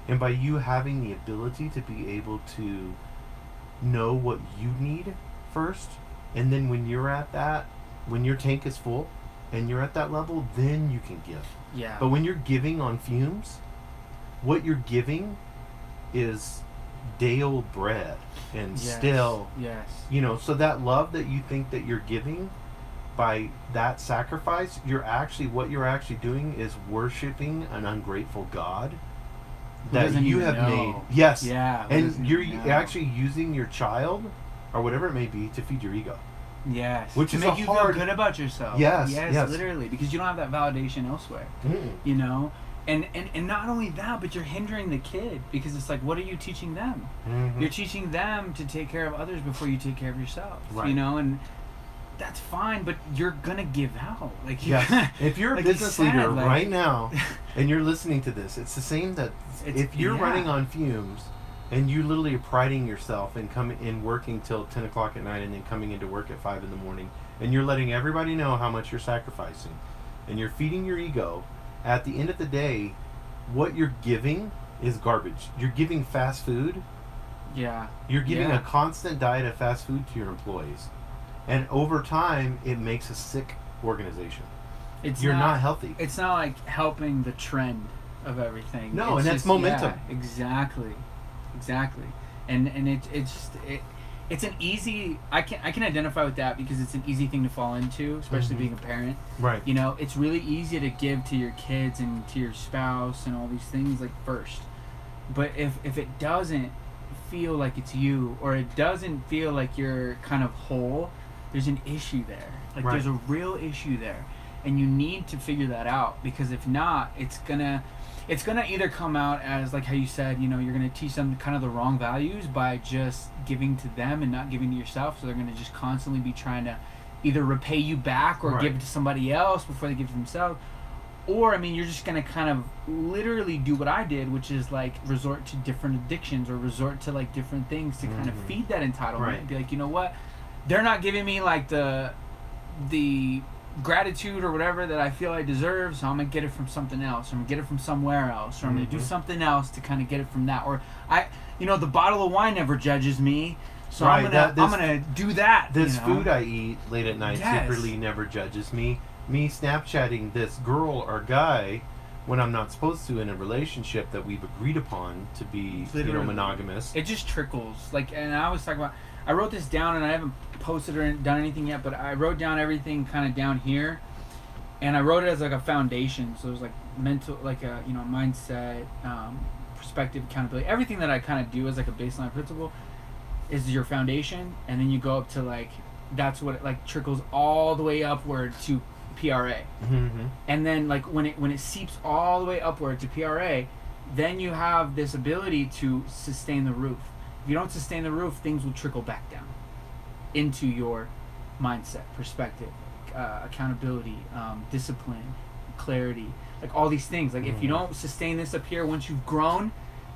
And by you having the ability to be able to know what you need first. And then when you're at that, when your tank is full and you're at that level, then you can give. Yeah. But when you're giving on fumes, what you're giving is day-old bread and still, you know, so that love that you think that you're giving by that sacrifice, what you're actually doing is worshiping an ungrateful God that you have made. Yes. Yeah. And you're actually using your child or whatever it may be to feed your ego. Yes. Which to is make you feel good about yourself. Yes, literally, because you don't have that validation elsewhere. You know? And not only that, but you're hindering the kid, because it's like, what are you teaching them? You're teaching them to take care of others before you take care of yourself. Right. You know, and that's fine, but you're gonna give out. Like, if you're a business leader right now and you're listening to this, it's the same that if you're running on fumes and you literally are priding yourself and coming in working till 10 o'clock at night and then coming into work at 5 in the morning, and you're letting everybody know how much you're sacrificing and you're feeding your ego, at the end of the day, what you're giving is garbage. You're giving fast food. Yeah. You're giving a constant diet of fast food to your employees. And over time, it makes a sick organization. You're not healthy. It's not like helping the trend of everything. No, and that's momentum. Yeah, exactly. And it's an easy. I can identify with that because it's an easy thing to fall into, especially being a parent. Right. You know, it's really easy to give to your kids and to your spouse and all these things like first. But if it doesn't feel like it's you, or it doesn't feel like you're kind of whole, there's an issue there. Like there's a real issue there, and you need to figure that out, because if not, it's gonna either come out as, like how you said, you know, you're gonna teach them kind of the wrong values by just giving to them and not giving to yourself. So they're gonna just constantly be trying to either repay you back or give it to somebody else before they give to themselves. Or, I mean, you're just gonna kind of literally do what I did, which is like resort to different addictions or resort to like different things to kind of feed that entitlement and be like, you know what, they're not giving me like the gratitude or whatever that I feel I deserve, so I'm gonna get it from something else, or I'm gonna get it from somewhere else, or I'm gonna do something else to kind of get it from that. Or the bottle of wine never judges me, so I'm gonna do that. This food I eat late at night secretly never judges me. Me Snapchatting this girl or guy when I'm not supposed to in a relationship that we've agreed upon to be monogamous. It just trickles. Like, and I was talking about, I wrote this down, and I haven't posted or done anything yet, but I wrote down everything kind of down here, and I wrote it as like a foundation. So it was like mental, like a mindset, perspective, accountability. Everything that I kind of do as like a baseline principle is your foundation, and then you go up to like, that's what it like trickles all the way upward to PRA. And then like when it seeps all the way upward to PRA, then you have this ability to sustain the roof. If you don't sustain the roof, things will trickle back down into your mindset, perspective, accountability, discipline, clarity, like all these things. Like if you don't sustain this up here, once you've grown,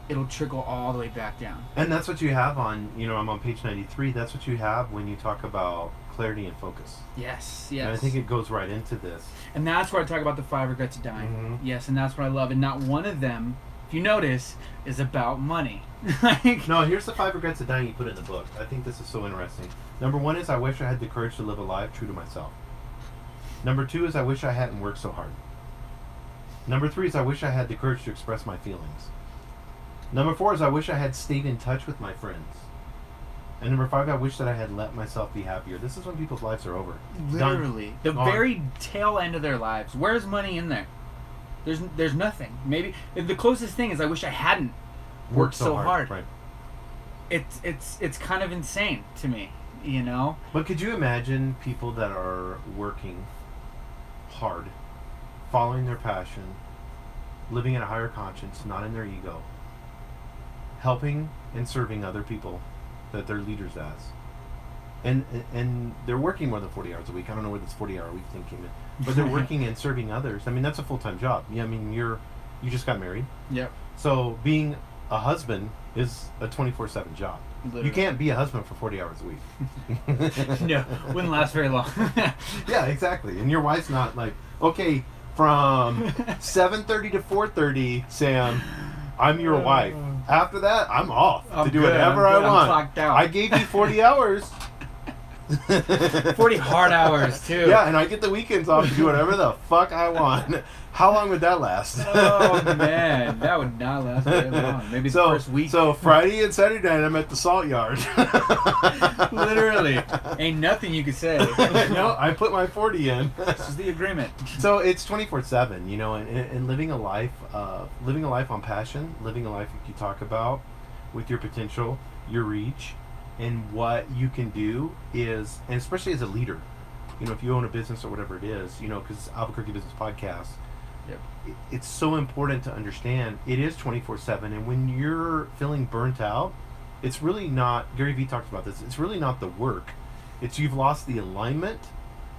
it'll trickle all the way back down. And that's what you have on, I'm on page 93, that's what you have when you talk about clarity and focus. Yes. And I think it goes right into this. And that's where I talk about the 5 regrets of dying. Yes, and that's what I love. And not one of them, if you notice, is about money. No, here's the 5 regrets of dying you put in the book. I think this is so interesting. Number 1 is, I wish I had the courage to live a life true to myself. Number 2 is I wish I hadn't worked so hard. Number 3 is I wish I had the courage to express my feelings. Number 4 is I wish I had stayed in touch with my friends. And number 5, I wish that I had let myself be happier. This is when people's lives are over. Literally. Done. The very tail end of their lives. Where's money in there? There's nothing. Maybe the closest thing is I wish I hadn't worked so hard. Right. It's kind of insane to me, you know? But could you imagine people that are working hard, following their passion, living in a higher conscience, not in their ego, helping and serving other people that they're leaders as, and they're working more than 40 hours a week. I don't know where this 40-hour week thing came in, but they're working and serving others. I mean, that's a full-time job. Yeah, I mean, you just got married. Yep. So being a husband is a 24/7 job. Literally. You can't be a husband for 40 hours a week. No, wouldn't last very long. Yeah, exactly. And your wife's not like, okay, from 7:30 to 4:30, Sam, I'm your wife. After that, I'm off to do whatever I want. I'm clocked out. I gave you 40 hours. 40 hard hours, too. Yeah, and I get the weekends off to do whatever the fuck I want. How long would that last? Oh, man. That would not last very long. Maybe the first week. So Friday and Saturday night, I'm at the salt yard. Literally. Ain't nothing you could say. No, I put my 40 in. This is the agreement. So it's 24/7, you know, and living a life on passion, living a life like you talk about with your potential, your reach, and what you can do is, and especially as a leader, you know, if you own a business or whatever it is, you know, because Albuquerque Business Podcast, yep. It's so important to understand it is 24/7, and when you're feeling burnt out, it's really not, Gary Vee talks about this, it's really not the work, it's you've lost the alignment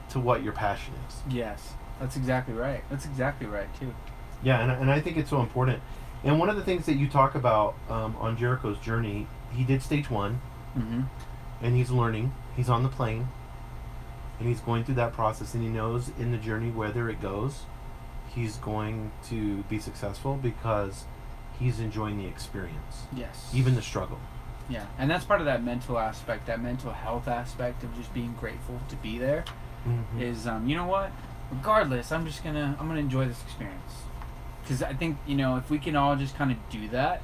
to what your passion is. Yes, that's exactly right. That's exactly right, too. Yeah, and I think it's so important. And one of the things that you talk about on Jericho's journey, he did stage 1, mm-hmm. and he's learning, he's on the plane, and he's going through that process, and he knows in the journey whether it goes, he's going to be successful because he's enjoying the experience. Yes. Even the struggle. Yeah, and that's part of that mental aspect, that mental health aspect of just being grateful to be there. Mm-hmm. Is you know what? Regardless, I'm gonna enjoy this experience, because I think, you know, if we can all just kind of do that,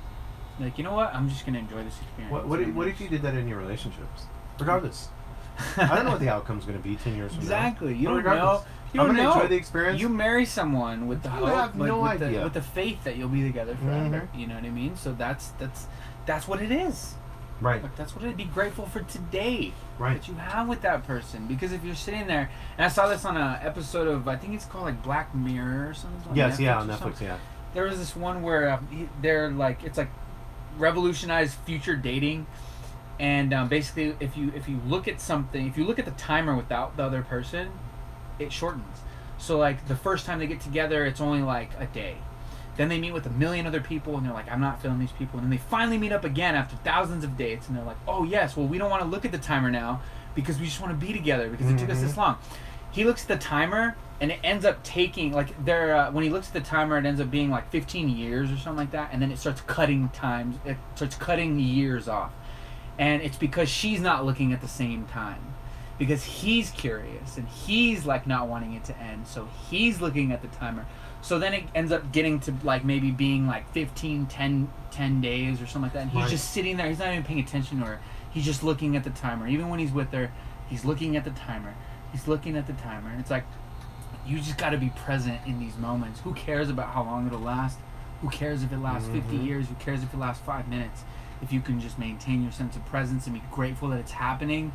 like, you know what? I'm just gonna enjoy this experience. What if you did that in your relationships? Regardless. I don't know what the outcome's going to be 10 years from now. Exactly. You don't know. I'm going to enjoy the experience. You marry someone with the hope, have no idea. with the faith that you'll be together forever. Mm-hmm. You know what I mean? So that's what it is. Right. Like, that's what it'd be grateful for today. Right. That you have with that person. Because if you're sitting there, and I saw this on an episode of, I think it's called like Black Mirror or something. Yes, yeah, on Netflix, yeah. There was this one where they're like, it's like revolutionized future dating. And basically, if you look at something, if you look at the timer without the other person, it shortens. So like the first time they get together, it's only like a day. Then they meet with 1 million other people, and they're like, I'm not feeling these people. And then they finally meet up again after thousands of dates, and they're like, oh yes, well we don't want to look at the timer now because we just want to be together because it took us this long. He looks at the timer, and it ends up taking like when he looks at the timer, it ends up being like 15 years or something like that, and then it starts cutting times. It starts cutting years off. And it's because she's not looking at the same time. Because he's curious and he's like not wanting it to end. So he's looking at the timer. So then it ends up getting to like maybe being like 10 days or something like that. And he's just sitting there. He's not even paying attention to her. He's just looking at the timer. Even when he's with her, he's looking at the timer. He's looking at the timer. And it's like, you just got to be present in these moments. Who cares about how long it'll last? Who cares if it lasts 50 years? Who cares if it lasts 5 minutes? If you can just maintain your sense of presence and be grateful that it's happening,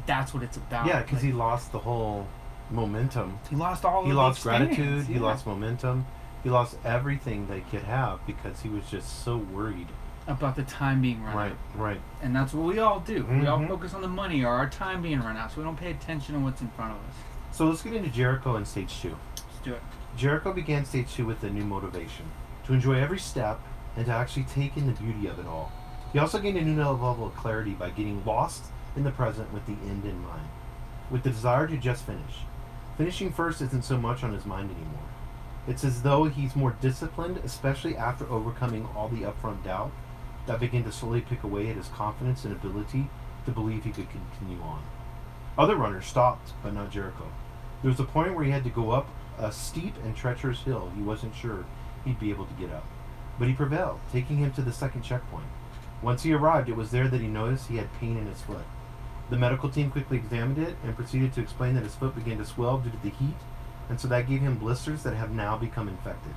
that's what it's about. Yeah, because he lost the whole momentum. He lost all. He lost gratitude. Yeah. He lost momentum. He lost everything they could have because he was just so worried about the time being run out. Right. And that's what we all do. We all focus on the money or our time being run out, so we don't pay attention to what's in front of us. So let's get into Jericho in stage 2. Let's do it. Jericho began stage 2 with a new motivation to enjoy every step and to actually take in the beauty of it all. He also gained a new level of clarity by getting lost in the present with the end in mind, with the desire to just finish. Finishing first isn't so much on his mind anymore. It's as though he's more disciplined, especially after overcoming all the upfront doubt that began to slowly pick away at his confidence and ability to believe he could continue on. Other runners stopped, but not Jericho. There was a point where he had to go up a steep and treacherous hill. He wasn't sure he'd be able to get up. But he prevailed, taking him to the second checkpoint. Once he arrived, it was there that he noticed he had pain in his foot. The medical team quickly examined it and proceeded to explain that his foot began to swell due to the heat, and so that gave him blisters that have now become infected.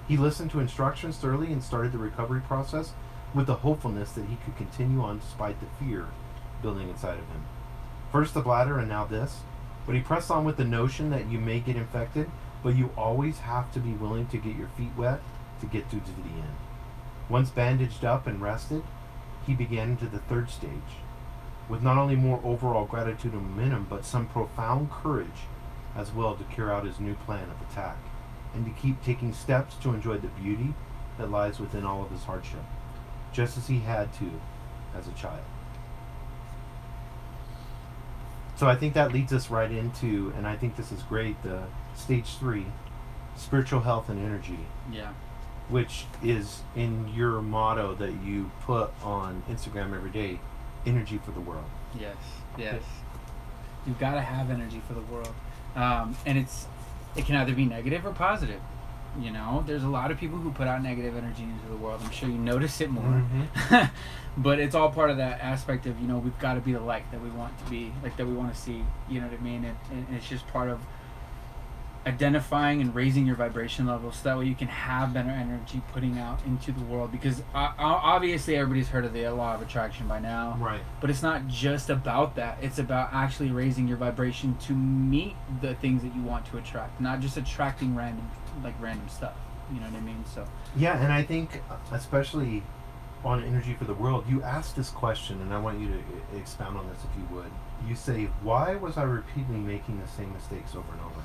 He listened to instructions thoroughly and started the recovery process with the hopefulness that he could continue on despite the fear building inside of him. First the bladder and now this, but he pressed on with the notion that you may get infected, but you always have to be willing to get your feet wet to get through to the end. Once bandaged up and rested, he began into the third stage, with not only more overall gratitude and momentum, but some profound courage as well to carry out his new plan of attack, and to keep taking steps to enjoy the beauty that lies within all of his hardship, just as he had to as a child. So I think that leads us right into, and I think this is great, the stage 3, spiritual health and energy. Yeah. Which is in your motto that you put on Instagram every day, energy for the world. Yes, yes. You've got to have energy for the world. And it can either be negative or positive. You know, there's a lot of people who put out negative energy into the world. I'm sure you notice it more. Mm-hmm. But it's all part of that aspect of, you know, we've got to be the light that we want to be, like that we want to see. You know what I mean? And it's just part of identifying and raising your vibration level so that way you can have better energy putting out into the world, because obviously everybody's heard of the law of attraction by now, right? But it's not just about that. It's about actually raising your vibration to meet the things that you want to attract, not just attracting random stuff. You know what I mean? So yeah, and I think especially on energy for the world, you asked this question, and I want you to expound on this if you would. You say, why was I repeatedly making the same mistakes over and over?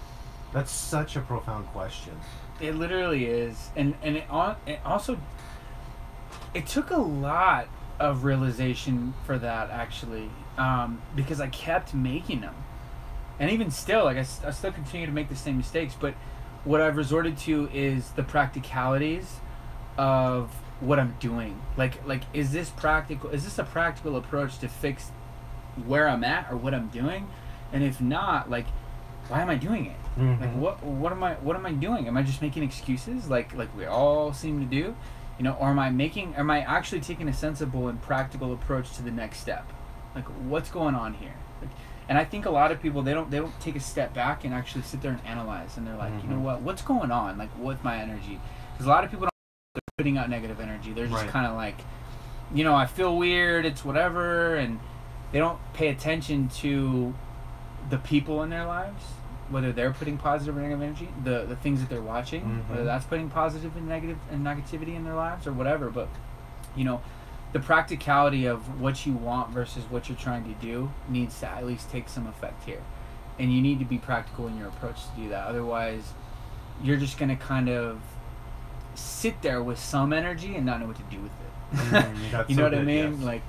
That's such a profound question. It literally is, and it also took a lot of realization for that, actually, because I kept making them, and even still, like I still continue to make the same mistakes. But what I've resorted to is the practicalities of what I'm doing. Like is this practical? Is this a practical approach to fix where I'm at or what I'm doing? And if not, like, why am I doing it? Mm-hmm. Like what am I doing? Am I just making excuses like we all seem to do? You know, or am I actually taking a sensible and practical approach to the next step? Like, what's going on here? Like, and I think a lot of people, they don't take a step back and actually sit there and analyze, and they're like, you know what's going on, like, with my energy? Because a lot of people they're putting out negative energy. They're just kind of like, you know, I feel weird, it's whatever, and they don't pay attention to the people in their lives, whether they're putting positive or negative energy, the things that they're watching, whether that's putting positive and negative and negativity in their lives or whatever. But, you know, the practicality of what you want versus what you're trying to do needs to at least take some effect here. And you need to be practical in your approach to do that. Otherwise, you're just going to kind of sit there with some energy and not know what to do with it. You know what I mean? Yes. Like,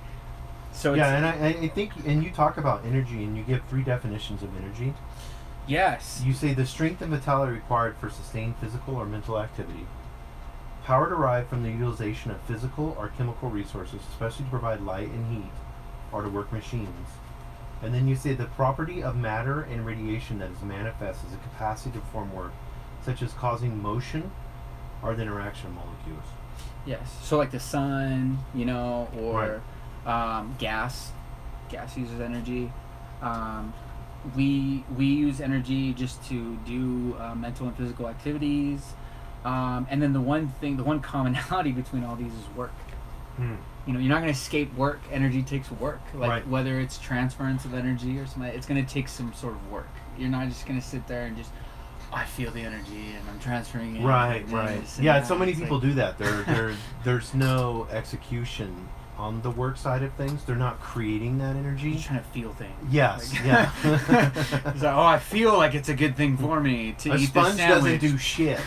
so yeah, and I think, and you talk about energy, and you give 3 definitions of energy. Yes. You say the strength and vitality required for sustained physical or mental activity, power derived from the utilization of physical or chemical resources, especially to provide light and heat, or to work machines. And then you say the property of matter and radiation that is manifest as a capacity to perform work, such as causing motion or the interaction of molecules. Yes. So like the sun, you know, or gas. Gas uses energy. We use energy just to do mental and physical activities, and then the one commonality between all these is work. You know, you're not going to escape work. Energy takes work. Like whether it's transference of energy or something, it's going to take some sort of work. You're not just going to sit there and just, I feel the energy and I'm transferring it. Right. Yeah, so many people do that. There's no execution on the work side of things. They're not creating that energy. You're trying to feel things. Yes, like, yeah. It's like, oh, I feel like it's a good thing for me to eat this sandwich. A sponge doesn't do shit.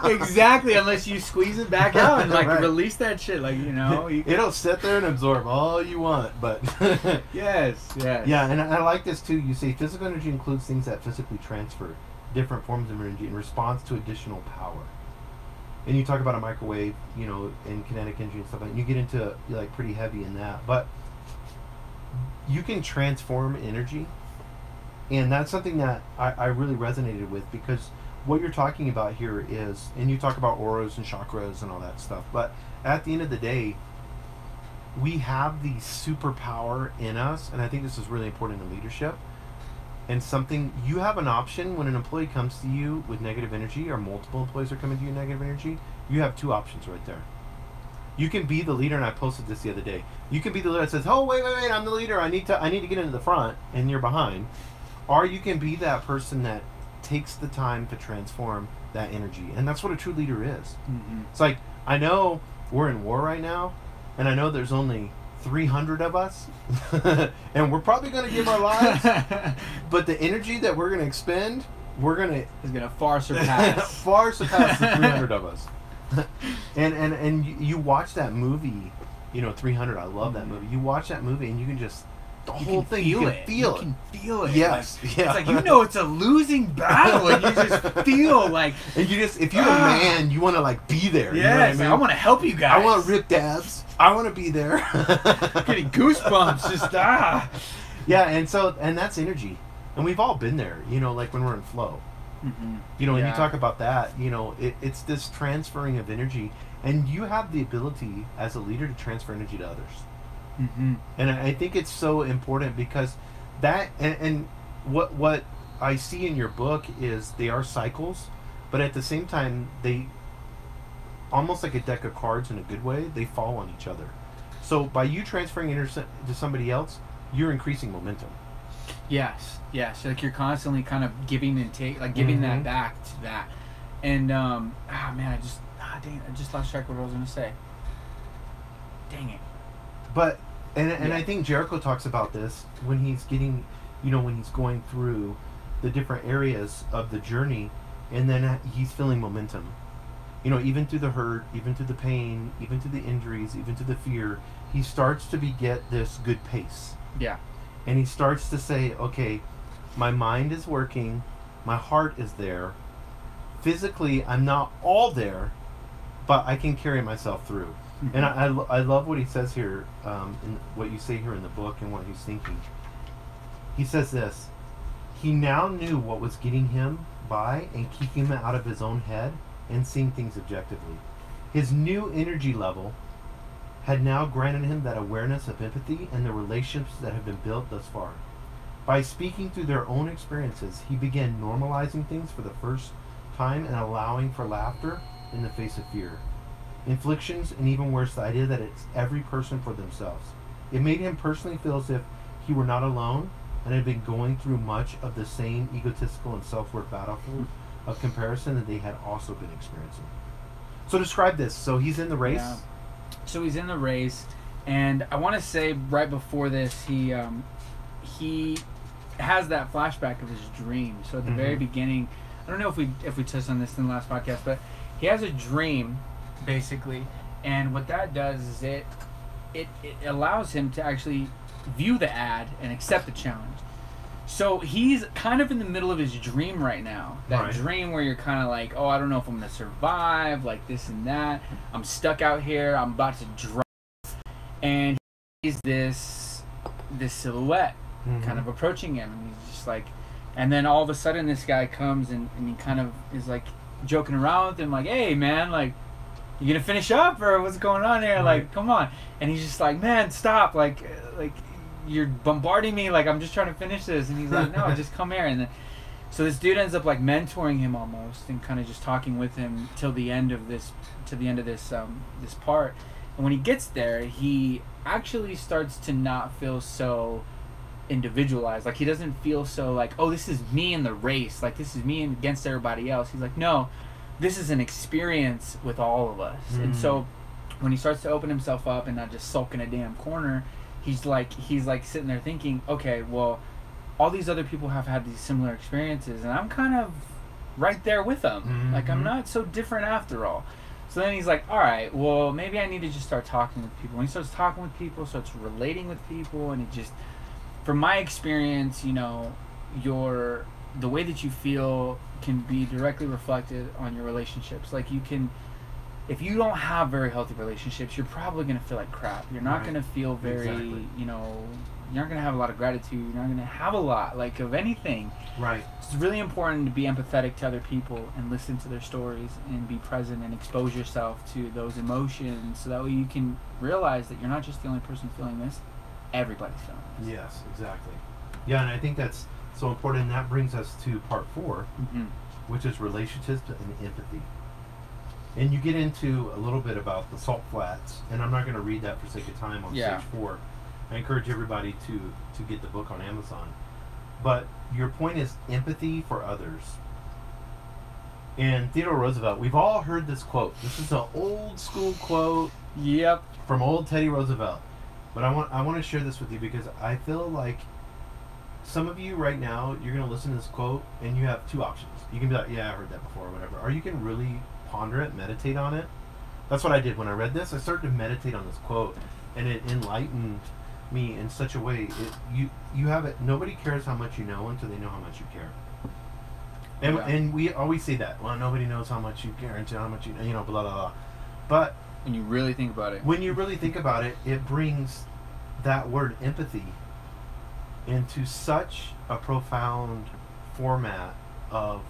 Exactly, unless you squeeze it back out and release that shit. Like, you know, it'll sit there and absorb all you want, but yes. Yeah, and I like this too. You say physical energy includes things that physically transfer different forms of energy in response to additional power. And you talk about a microwave, you know, and kinetic energy and stuff like that. And you get into like pretty heavy in that, but you can transform energy And that's something that I really resonated with, because what you're talking about here is, and you talk about auras and chakras and all that stuff, but at the end of the day, we have the superpower in us, and I think this is really important in leadership. And something, you have an option when an employee comes to you with negative energy, or multiple employees are coming to you with negative energy. You have two options right there. You can be the leader, and I posted this the other day. You can be the leader that says, "Oh, wait, I'm the leader. I need to get into the front," and you're behind. Or you can be that person that takes the time to transform that energy, and that's what a true leader is. Mm-hmm. It's like, I know we're in war right now, and I know there's only 300 of us, and we're probably going to give our lives, but the energy that we're going to expend, is going to far surpass the 300 of us. and you watch that movie, 300. I love that movie. You watch that movie, and you can just the whole thing. You can feel it. You can feel it. Yes. Like, yeah. It's like, it's a losing battle, and you just feel like. And if you're a man, you want to be there. Yes, you know what I mean? I want to help you guys. I want to rip dabs. I want to be there. Getting goosebumps, just Yeah, and that's energy, and we've all been there. Like when we're in flow. Mm-hmm. And you talk about that. It's this transferring of energy, and you have the ability as a leader to transfer energy to others. Mm-hmm. And I think it's so important, because that and what I see in your book is they are cycles, but at the same time they, almost like a deck of cards in a good way, they fall on each other. So by you transferring energy to somebody else, you're increasing momentum. Yes. Like you're constantly kind of giving and take, like giving that back to that. And I just lost track of what I was gonna say. Dang it. But and I think Jericho talks about this when he's getting, when he's going through the different areas of the journey, and then he's feeling momentum. Even through the hurt, even through the pain, even through the injuries, even through the fear, he starts to get this good pace. Yeah. And he starts to say, okay, my mind is working, my heart is there. Physically, I'm not all there, but I can carry myself through. Mm-hmm. And I love what he says here, in what you say here in the book and what he's thinking. He says this: he now knew what was getting him by and keeping him out of his own head and seeing things objectively. His new energy level had now granted him that awareness of empathy and the relationships that have been built thus far. By speaking through their own experiences, he began normalizing things for the first time and allowing for laughter in the face of fear, inflictions, and even worse, the idea that it's every person for themselves. It made him personally feel as if he were not alone and had been going through much of the same egotistical and self-worth battlefield of comparison that they had also been experiencing. So describe this. So he's in the race. Yeah. So he's in the race, and I want to say right before this, he has that flashback of his dream. So at the very beginning, I don't know if we touched on this in the last podcast, but he has a dream, basically, and what that does is it allows him to actually view the ad and accept the challenge. So he's kind of in the middle of his dream right now. That dream where you're kind of like, oh, I don't know if I'm going to survive, like this and that. I'm stuck out here. I'm about to drown. And he's this silhouette kind of approaching him. And he's just like, and then all of a sudden this guy comes and he kind of is like joking around with him, like, hey, man, like, you going to finish up or what's going on here? Like, come on. And he's just like, man, stop. Like, you're bombarding me, like I'm just trying to finish this. And he's like, no, just come here. And then so this dude ends up like mentoring him almost and kind of just talking with him till the end of this this part. And when he gets there, he actually starts to not feel so individualized. Like he doesn't feel so like, oh, this is me in the race, like this is me against everybody else. He's like, no, this is an experience with all of us. And so when he starts to open himself up and not just sulk in a damn corner, he's like sitting there thinking, okay, well, all these other people have had these similar experiences, and I'm kind of right there with them. Like, I'm not so different after all. So then he's like, all right, well, maybe I need to just start talking with people. When he starts talking with people, starts relating with people, and it just, from my experience, the way that you feel can be directly reflected on your relationships. Like, you can if you don't have very healthy relationships, you're probably going to feel like crap. You're not going to feel very, you know, you're not going to have a lot of gratitude. You're not going to have a lot, like, of anything. Right. It's really important to be empathetic to other people and listen to their stories and be present and expose yourself to those emotions so that way you can realize that you're not just the only person feeling this. Everybody's feeling this. Yes, exactly. Yeah, and I think that's so important. And that brings us to part 4, which is relationships and empathy. And you get into a little bit about the salt flats, and I'm not going to read that for sake of time on stage 4. I encourage everybody to get the book on Amazon. But your point is empathy for others. And Theodore Roosevelt, we've all heard this quote. This is an old school quote. Yep. From old Teddy Roosevelt. But I want to share this with you because I feel like some of you right now, you're going to listen to this quote and you have 2 options. You can be like, yeah, I heard that before or whatever. Or you can really ponder it, meditate on it. That's what I did when I read this. I started to meditate on this quote and it enlightened me in such a way. You have it. Nobody cares how much you know until they know how much you care. And we always say that. Well, nobody knows how much you care until how much you know, blah, blah, blah. But when you really think about it. When you really think about it, it brings that word empathy into such a profound format of,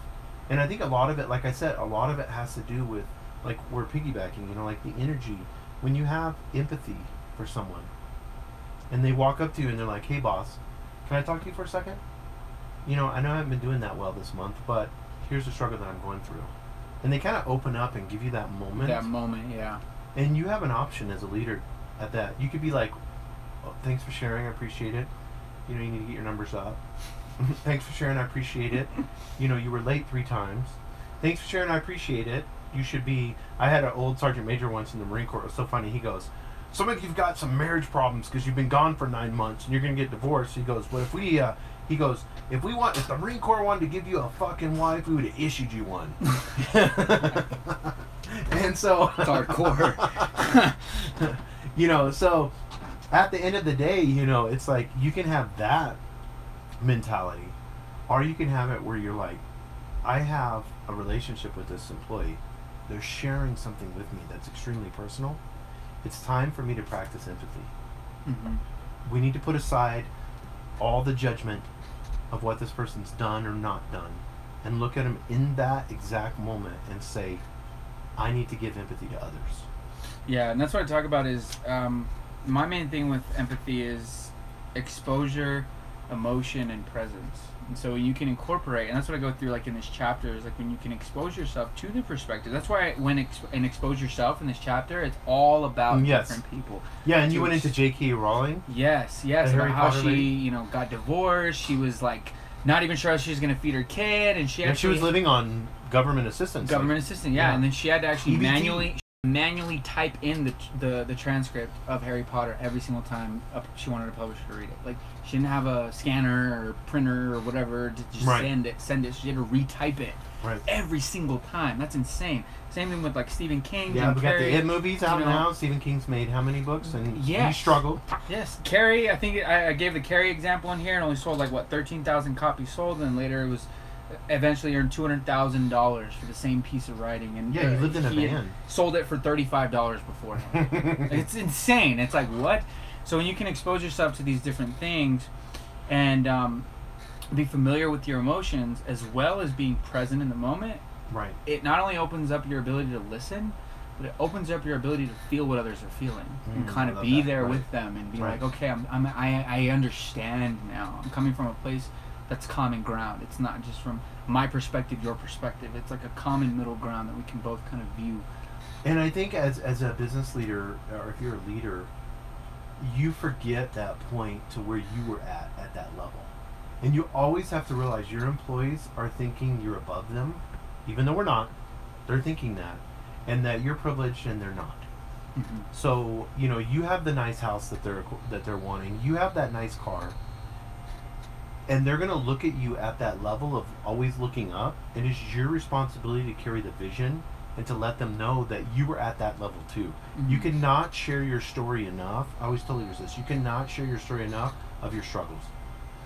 and I think a lot of it, like I said, a lot of it has to do with, like, we're piggybacking, you know, like the energy. When you have empathy for someone and they walk up to you and they're like, hey boss, can I talk to you for a second? You know, I know I haven't been doing that well this month, but here's the struggle that I'm going through. And they kind of open up and give you that moment. That moment, yeah. And you have an option as a leader at that. You could be like, oh, thanks for sharing, I appreciate it. You know, you need to get your numbers up. Thanks for sharing, I appreciate it. You know, you were late 3 times. Thanks for sharing, I appreciate it. You should be, I had an old sergeant major once in the Marine Corps. It was so funny. He goes, some of you've got some marriage problems because you've been gone for 9 months and you're going to get divorced. He goes, well, if the Marine Corps wanted to give you a fucking wife, we would have issued you one. And so it's hardcore. You know, so at the end of the day, you know, it's like you can have that mentality, or you can have it where you're like, I have a relationship with this employee. They're sharing something with me that's extremely personal. It's time for me to practice empathy. We need to put aside all the judgment of what this person's done or not done and look at them in that exact moment and say, I need to give empathy to others. Yeah, and that's what I talk about is my main thing with empathy is exposure, emotion, and presence. And so you can incorporate, and that's what I go through like in this chapter, is like when you can expose yourself to the perspective. That's why when expose yourself in this chapter, it's all about different people. Yeah, and you went into J.K. Rowling. Yes, about how she, you know, got divorced. She was like not even sure how she was going to feed her kid, and she was living on government assistance. Yeah, and then she had to actually manually type in the transcript of Harry Potter every single time she wanted a publisher to read it. Like, she didn't have a scanner or printer or whatever to just send it. She had to retype it every single time. That's insane. Same thing with like Stephen King. Yeah, we got the It movies out now. Stephen King's made how many books? And he struggled. Yes, Carrie. I think I gave the Carrie example in here, and only sold like 13,000 copies sold, and later it was eventually earned $200,000 for the same piece of writing. And he lived in a van. Sold it for $35 beforehand. It's insane. It's like, what? So when you can expose yourself to these different things and be familiar with your emotions as well as being present in the moment, it not only opens up your ability to listen, but it opens up your ability to feel what others are feeling and kind of be there with them and be like, okay, I understand now. I'm coming from a place that's common ground. It's not just from my perspective, your perspective. It's like a common middle ground that we can both kind of view. And I think as a business leader, or if you're a leader, you forget that point to where you were at that level. And you always have to realize your employees are thinking you're above them, even though we're not. They're thinking that. And that you're privileged and they're not. So, you know, you have the nice house that they're wanting. You have that nice car. And they're going to look at you at that level of always looking up. And it's your responsibility to carry the vision and to let them know that you were at that level too. You cannot share your story enough. I always tell leaders this. You cannot share your story enough of your struggles.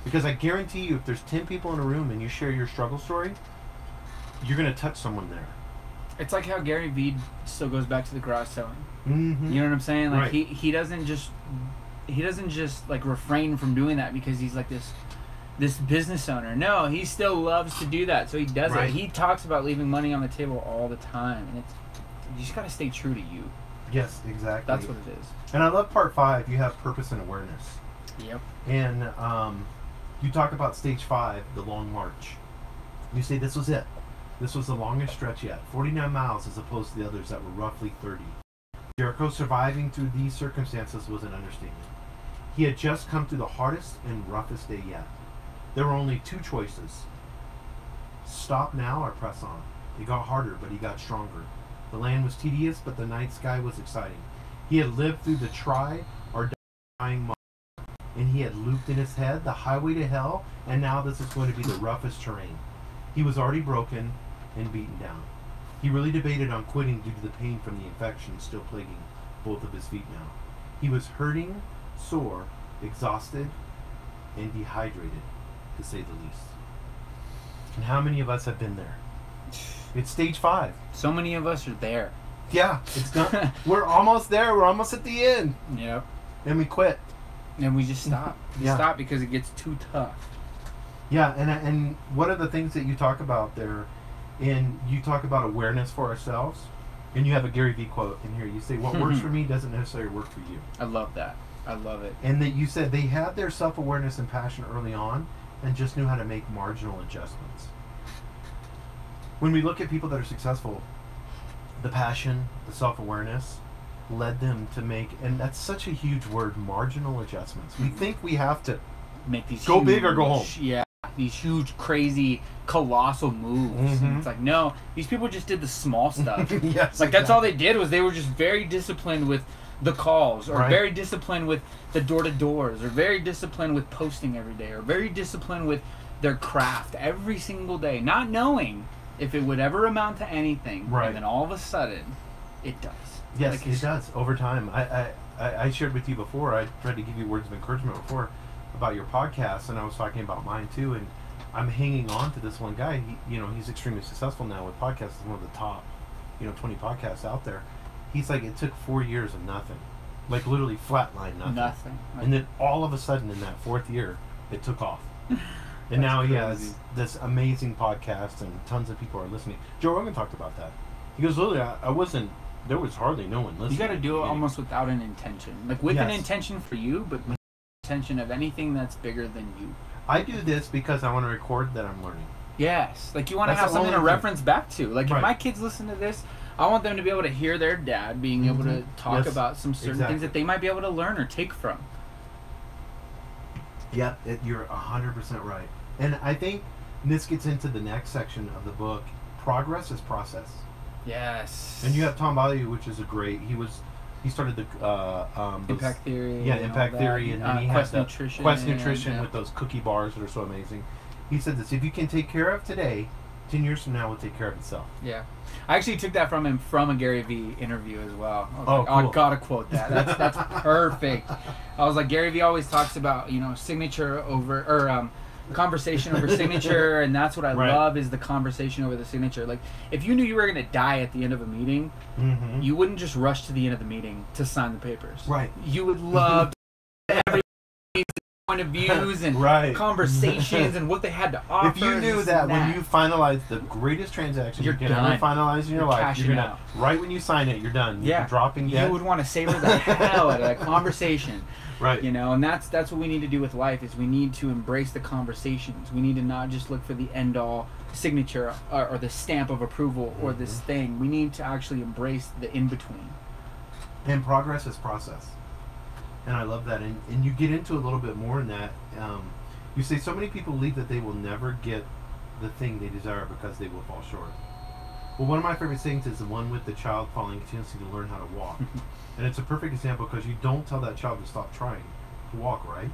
Because I guarantee you, if there's 10 people in a room and you share your struggle story, you're going to touch someone there. It's like how Gary Vee still goes back to the garage selling. Mm-hmm. You know what I'm saying? Like right. he doesn't just like refrain from doing that because he's like this business owner. No, he still loves to do that, so he does it. He talks about leaving money on the table all the time, and you just gotta stay true to you. Yes, exactly. That's what it is. And I love part 5. You have purpose and awareness. Yep. And you talk about stage 5, the long march. You say this was it. This was the longest stretch yet, 49 miles as opposed to the others that were roughly 30. Jericho surviving through these circumstances was an understatement. He had just come through the hardest and roughest day yet. There were only 2 choices. Stop now or press on. It got harder, but he got stronger. The land was tedious, but the night sky was exciting. He had lived through the try or dying moment, and he had looped in his head the highway to hell, and now this is going to be the roughest terrain. He was already broken and beaten down. He really debated on quitting due to the pain from the infection still plaguing both of his feet now. He was hurting, sore, exhausted, and dehydrated, to say the least. And how many of us have been there? It's stage 5. So many of us are there. Yeah, it's done. We're almost there. We're almost at the end. Yep. And we quit. And we just stop. We Yeah. stop because it gets too tough. Yeah, and one of the things that you talk about there, and you talk about awareness for ourselves, and you have a Gary Vee quote in here. You say, what works for me doesn't necessarily work for you. I love that. I love it. And that you said they had their self-awareness and passion early on and just knew how to make marginal adjustments. When we look at people that are successful, the passion, the self-awareness led them to make, and that's such a huge word, marginal adjustments. We think we have to make these go big or go home. Yeah, these huge, crazy, colossal moves. And it's like, no, these people just did the small stuff. Yes, like that's all they did was they were just very disciplined with the calls, or very disciplined with the door-to-doors, or very disciplined with posting every day, or very disciplined with their craft every single day, not knowing if it would ever amount to anything. Right. And then all of a sudden, it does. Yes, like it does over time. I shared with you before. I tried to give you words of encouragement before about your podcast, and I was talking about mine too. And I'm hanging on to this one guy. He's extremely successful now with podcasts. He's one of the top, 20 podcasts out there. He's like, it took 4 years of nothing, like literally flatline nothing. And then all of a sudden, in that 4th year, it took off. And now he has this amazing podcast, and tons of people are listening. Joe Rogan talked about that. He goes, literally, I wasn't. There was hardly no one listening. You got to do it almost without an intention, like with an intention for you, but with an intention of anything that's bigger than you. I do this because I want to record that I'm learning. Yes, like you want to have something to reference back to. Like if my kids listen to this, I want them to be able to hear their dad being able to talk about some certain things that they might be able to learn or take from. Yeah, you're 100% right. And I think this gets into the next section of the book. Progress is process. Yes. And you have Tom Bilyeu, which is he started the impact theory. Yeah, impact theory, and then he Quest had Nutrition. Quest Nutrition with those cookie bars that are so amazing. He said this: if you can take care of today, 10 years from now will take care of itself. Yeah, I actually took that from him from a Gary Vee interview as well. I was like, cool. I gotta quote that. That's perfect. I was like, Gary Vee always talks about signature over conversation over signature, and that's what I love is the conversation over the signature. Like if you knew you were gonna die at the end of a meeting, you wouldn't just rush to the end of the meeting to sign the papers. Right. You would love every point of views and conversations and what they had to offer. If you knew that when you finalize the greatest transaction you can ever finalize in your life, you're gonna right when you sign it, you're done. You're dropping dead. You would want to savor the hell out of that conversation. Right. And that's what we need to do with life is we need to embrace the conversations. We need to not just look for the end all signature or the stamp of approval or this thing. We need to actually embrace the in between. And progress is process. And I love that. And you get into a little bit more in that. You say so many people believe that they will never get the thing they desire because they will fall short. Well, one of my favorite sayings is the one with the child falling continuously to learn how to walk. And it's a perfect example because you don't tell that child to stop trying to walk, right?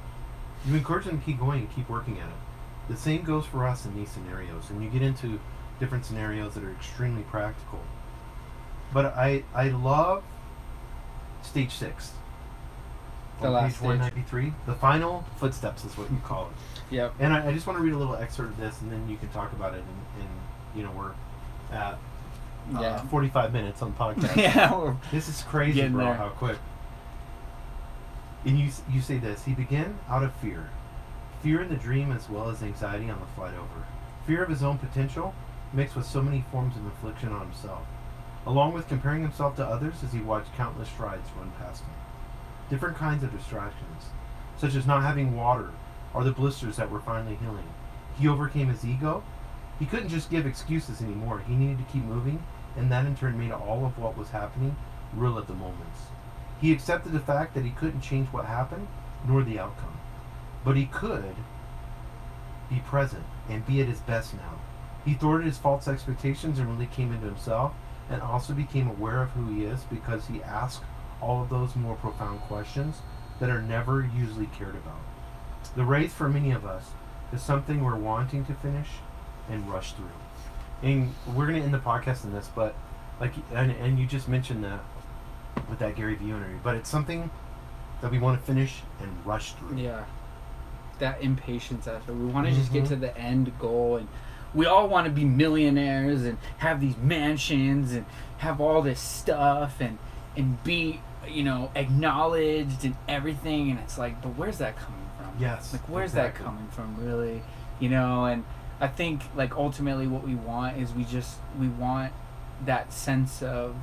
You encourage them to keep going and keep working at it. The same goes for us in these scenarios. And you get into different scenarios that are extremely practical. But I love stage 6. The last page 193. The final footsteps is what you call it. Yep. And I just want to read a little excerpt of this, and then you can talk about it. And we're at 45 minutes on the podcast. Yeah, this is crazy, bro. There. How quick. And you say this. He began out of fear in the dream as well as anxiety on the flight over. Fear of his own potential mixed with so many forms of infliction on himself, along with comparing himself to others as he watched countless strides run past him. Different kinds of distractions, such as not having water or the blisters that were finally healing. He overcame his ego. He couldn't just give excuses anymore. He needed to keep moving, and that in turn made all of what was happening real at the moments. He accepted the fact that he couldn't change what happened, nor the outcome. But he could be present and be at his best now. He thwarted his false expectations and really came into himself, and also became aware of who he is because he asked all of those more profound questions that are never usually cared about. The race for many of us is something we're wanting to finish and rush through. And we're going to end the podcast in this, but and you just mentioned that with that Gary Vee interview, but it's something that we want to finish and rush through. Yeah. That impatience after. We want to just get to the end goal, and we all want to be millionaires and have these mansions and have all this stuff and be, acknowledged and everything, and it's like, but where's that coming from? Yes. Like, where's that coming from, really? And I think, like, ultimately what we want is we want that sense of,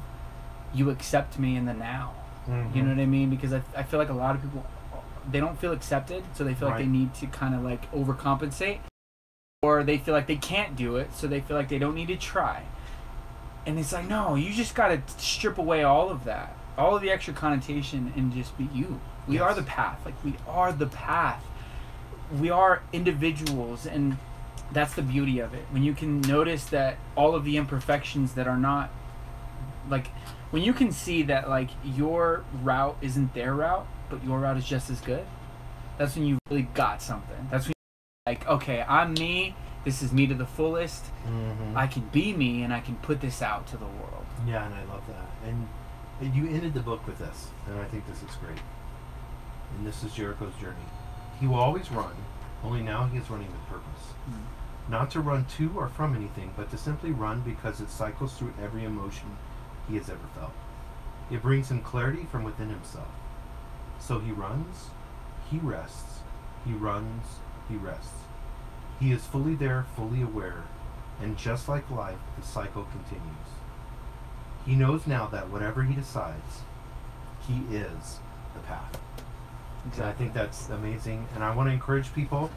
you accept me in the now. You know what I mean? Because I feel like a lot of people, they don't feel accepted, so they feel like they need to kind of like overcompensate, or they feel like they can't do it, so they feel like they don't need to try. And it's like, no, you just got to strip away all of that, all of the extra connotation, and just be you. We are the path. Like, we are the path. We are individuals, and that's the beauty of it. When you can notice that all of the imperfections that are not, like, when you can see that, like, your route isn't their route, but your route is just as good, that's when you really got something. That's when you're like, okay, I'm me, this is me to the fullest, I can be me, and I can put this out to the world. Yeah, and I love that. And you ended the book with this, and I think this is great. And this is Jericho's journey. He will always run, only now he is running with purpose. Not to run to or from anything, but to simply run because it cycles through every emotion he has ever felt. It brings him clarity from within himself. So he runs, he rests, he runs, he rests. He is fully there, fully aware, and just like life, the cycle continues. He knows now that whatever he decides, he is the path. Exactly. And I think that's amazing, and I want to encourage people,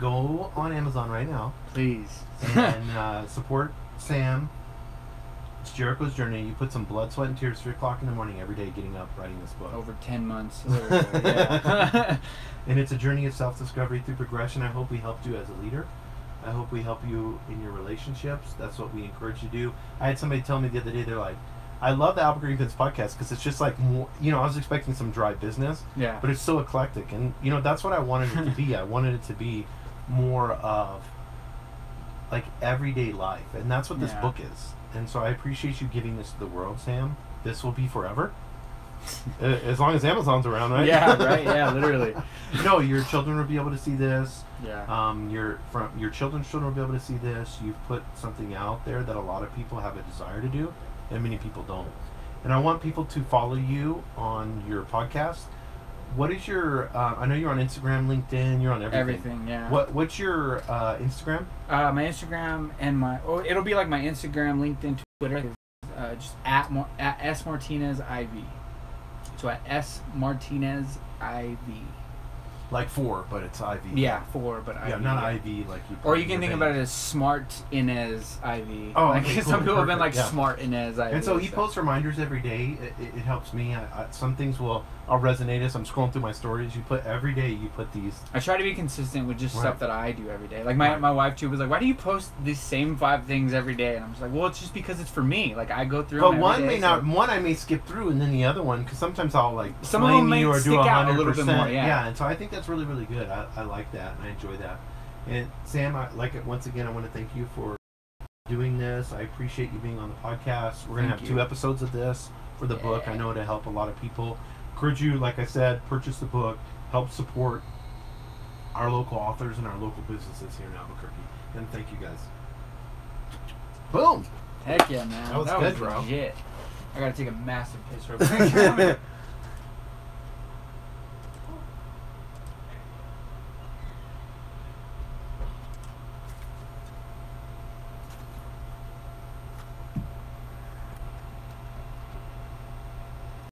go on Amazon right now. Please. And support Sam. It's Jericho's journey. You put some blood, sweat, and tears, 3 o'clock in the morning every day getting up, writing this book. Over 10 months. Yeah. And it's a journey of self-discovery through progression. I hope we helped you as a leader. I hope we help you in your relationships. That's what we encourage you to do. I had somebody tell me the other day, they're like, I love the Albuquerque Vince podcast because it's just like more, I was expecting some dry business, but it's so eclectic. And, that's what I wanted it to be. I wanted it to be more of like everyday life. And that's what this book is. And so I appreciate you giving this to the world, Sam. This will be forever. As long as Amazon's around, right? Yeah, right. Yeah, literally. No, your children will be able to see this. Yeah. Your children's children will be able to see this. You've put something out there that a lot of people have a desire to do, and many people don't. And I want people to follow you on your podcast. What is your? I know you're on Instagram, LinkedIn. You're on everything. Everything, yeah. What's your Instagram? My Instagram and it'll be like my Instagram, LinkedIn, Twitter. Just at S Martinez IV. So at S Martinez IV. Like 4, but it's IV. Yeah, 4, but IV. Yeah, not IV like you. Or you can think about it as Smart Inez IV. Oh, like, okay, cool, some people have been like yeah. Smart Inez IV. And so he posts reminders every day. It helps me. Some things I'll resonate as I'm scrolling through my stories. Every day you put these. I try to be consistent with just stuff that I do every day. Like my wife too was like, why do you post these same 5 things every day? And I'm just like, well, it's just because it's for me. Like I go through. But them one every day, one I may skip through, and then the other one, because sometimes I'll like some of them may or stick do out 100%. a little bit more. Yeah, and so I think that's really, really good. I like that, and I enjoy that. And Sam, once again, I want to thank you for doing this. I appreciate you being on the podcast. We're gonna have 2 episodes of this for the book. I know it'll help a lot of people. Encourage you, like I said, purchase the book, help support our local authors and our local businesses here in Albuquerque. And thank you guys. Boom. Heck yeah, man. That was good, bro. Legit. I gotta take a massive piss real quick.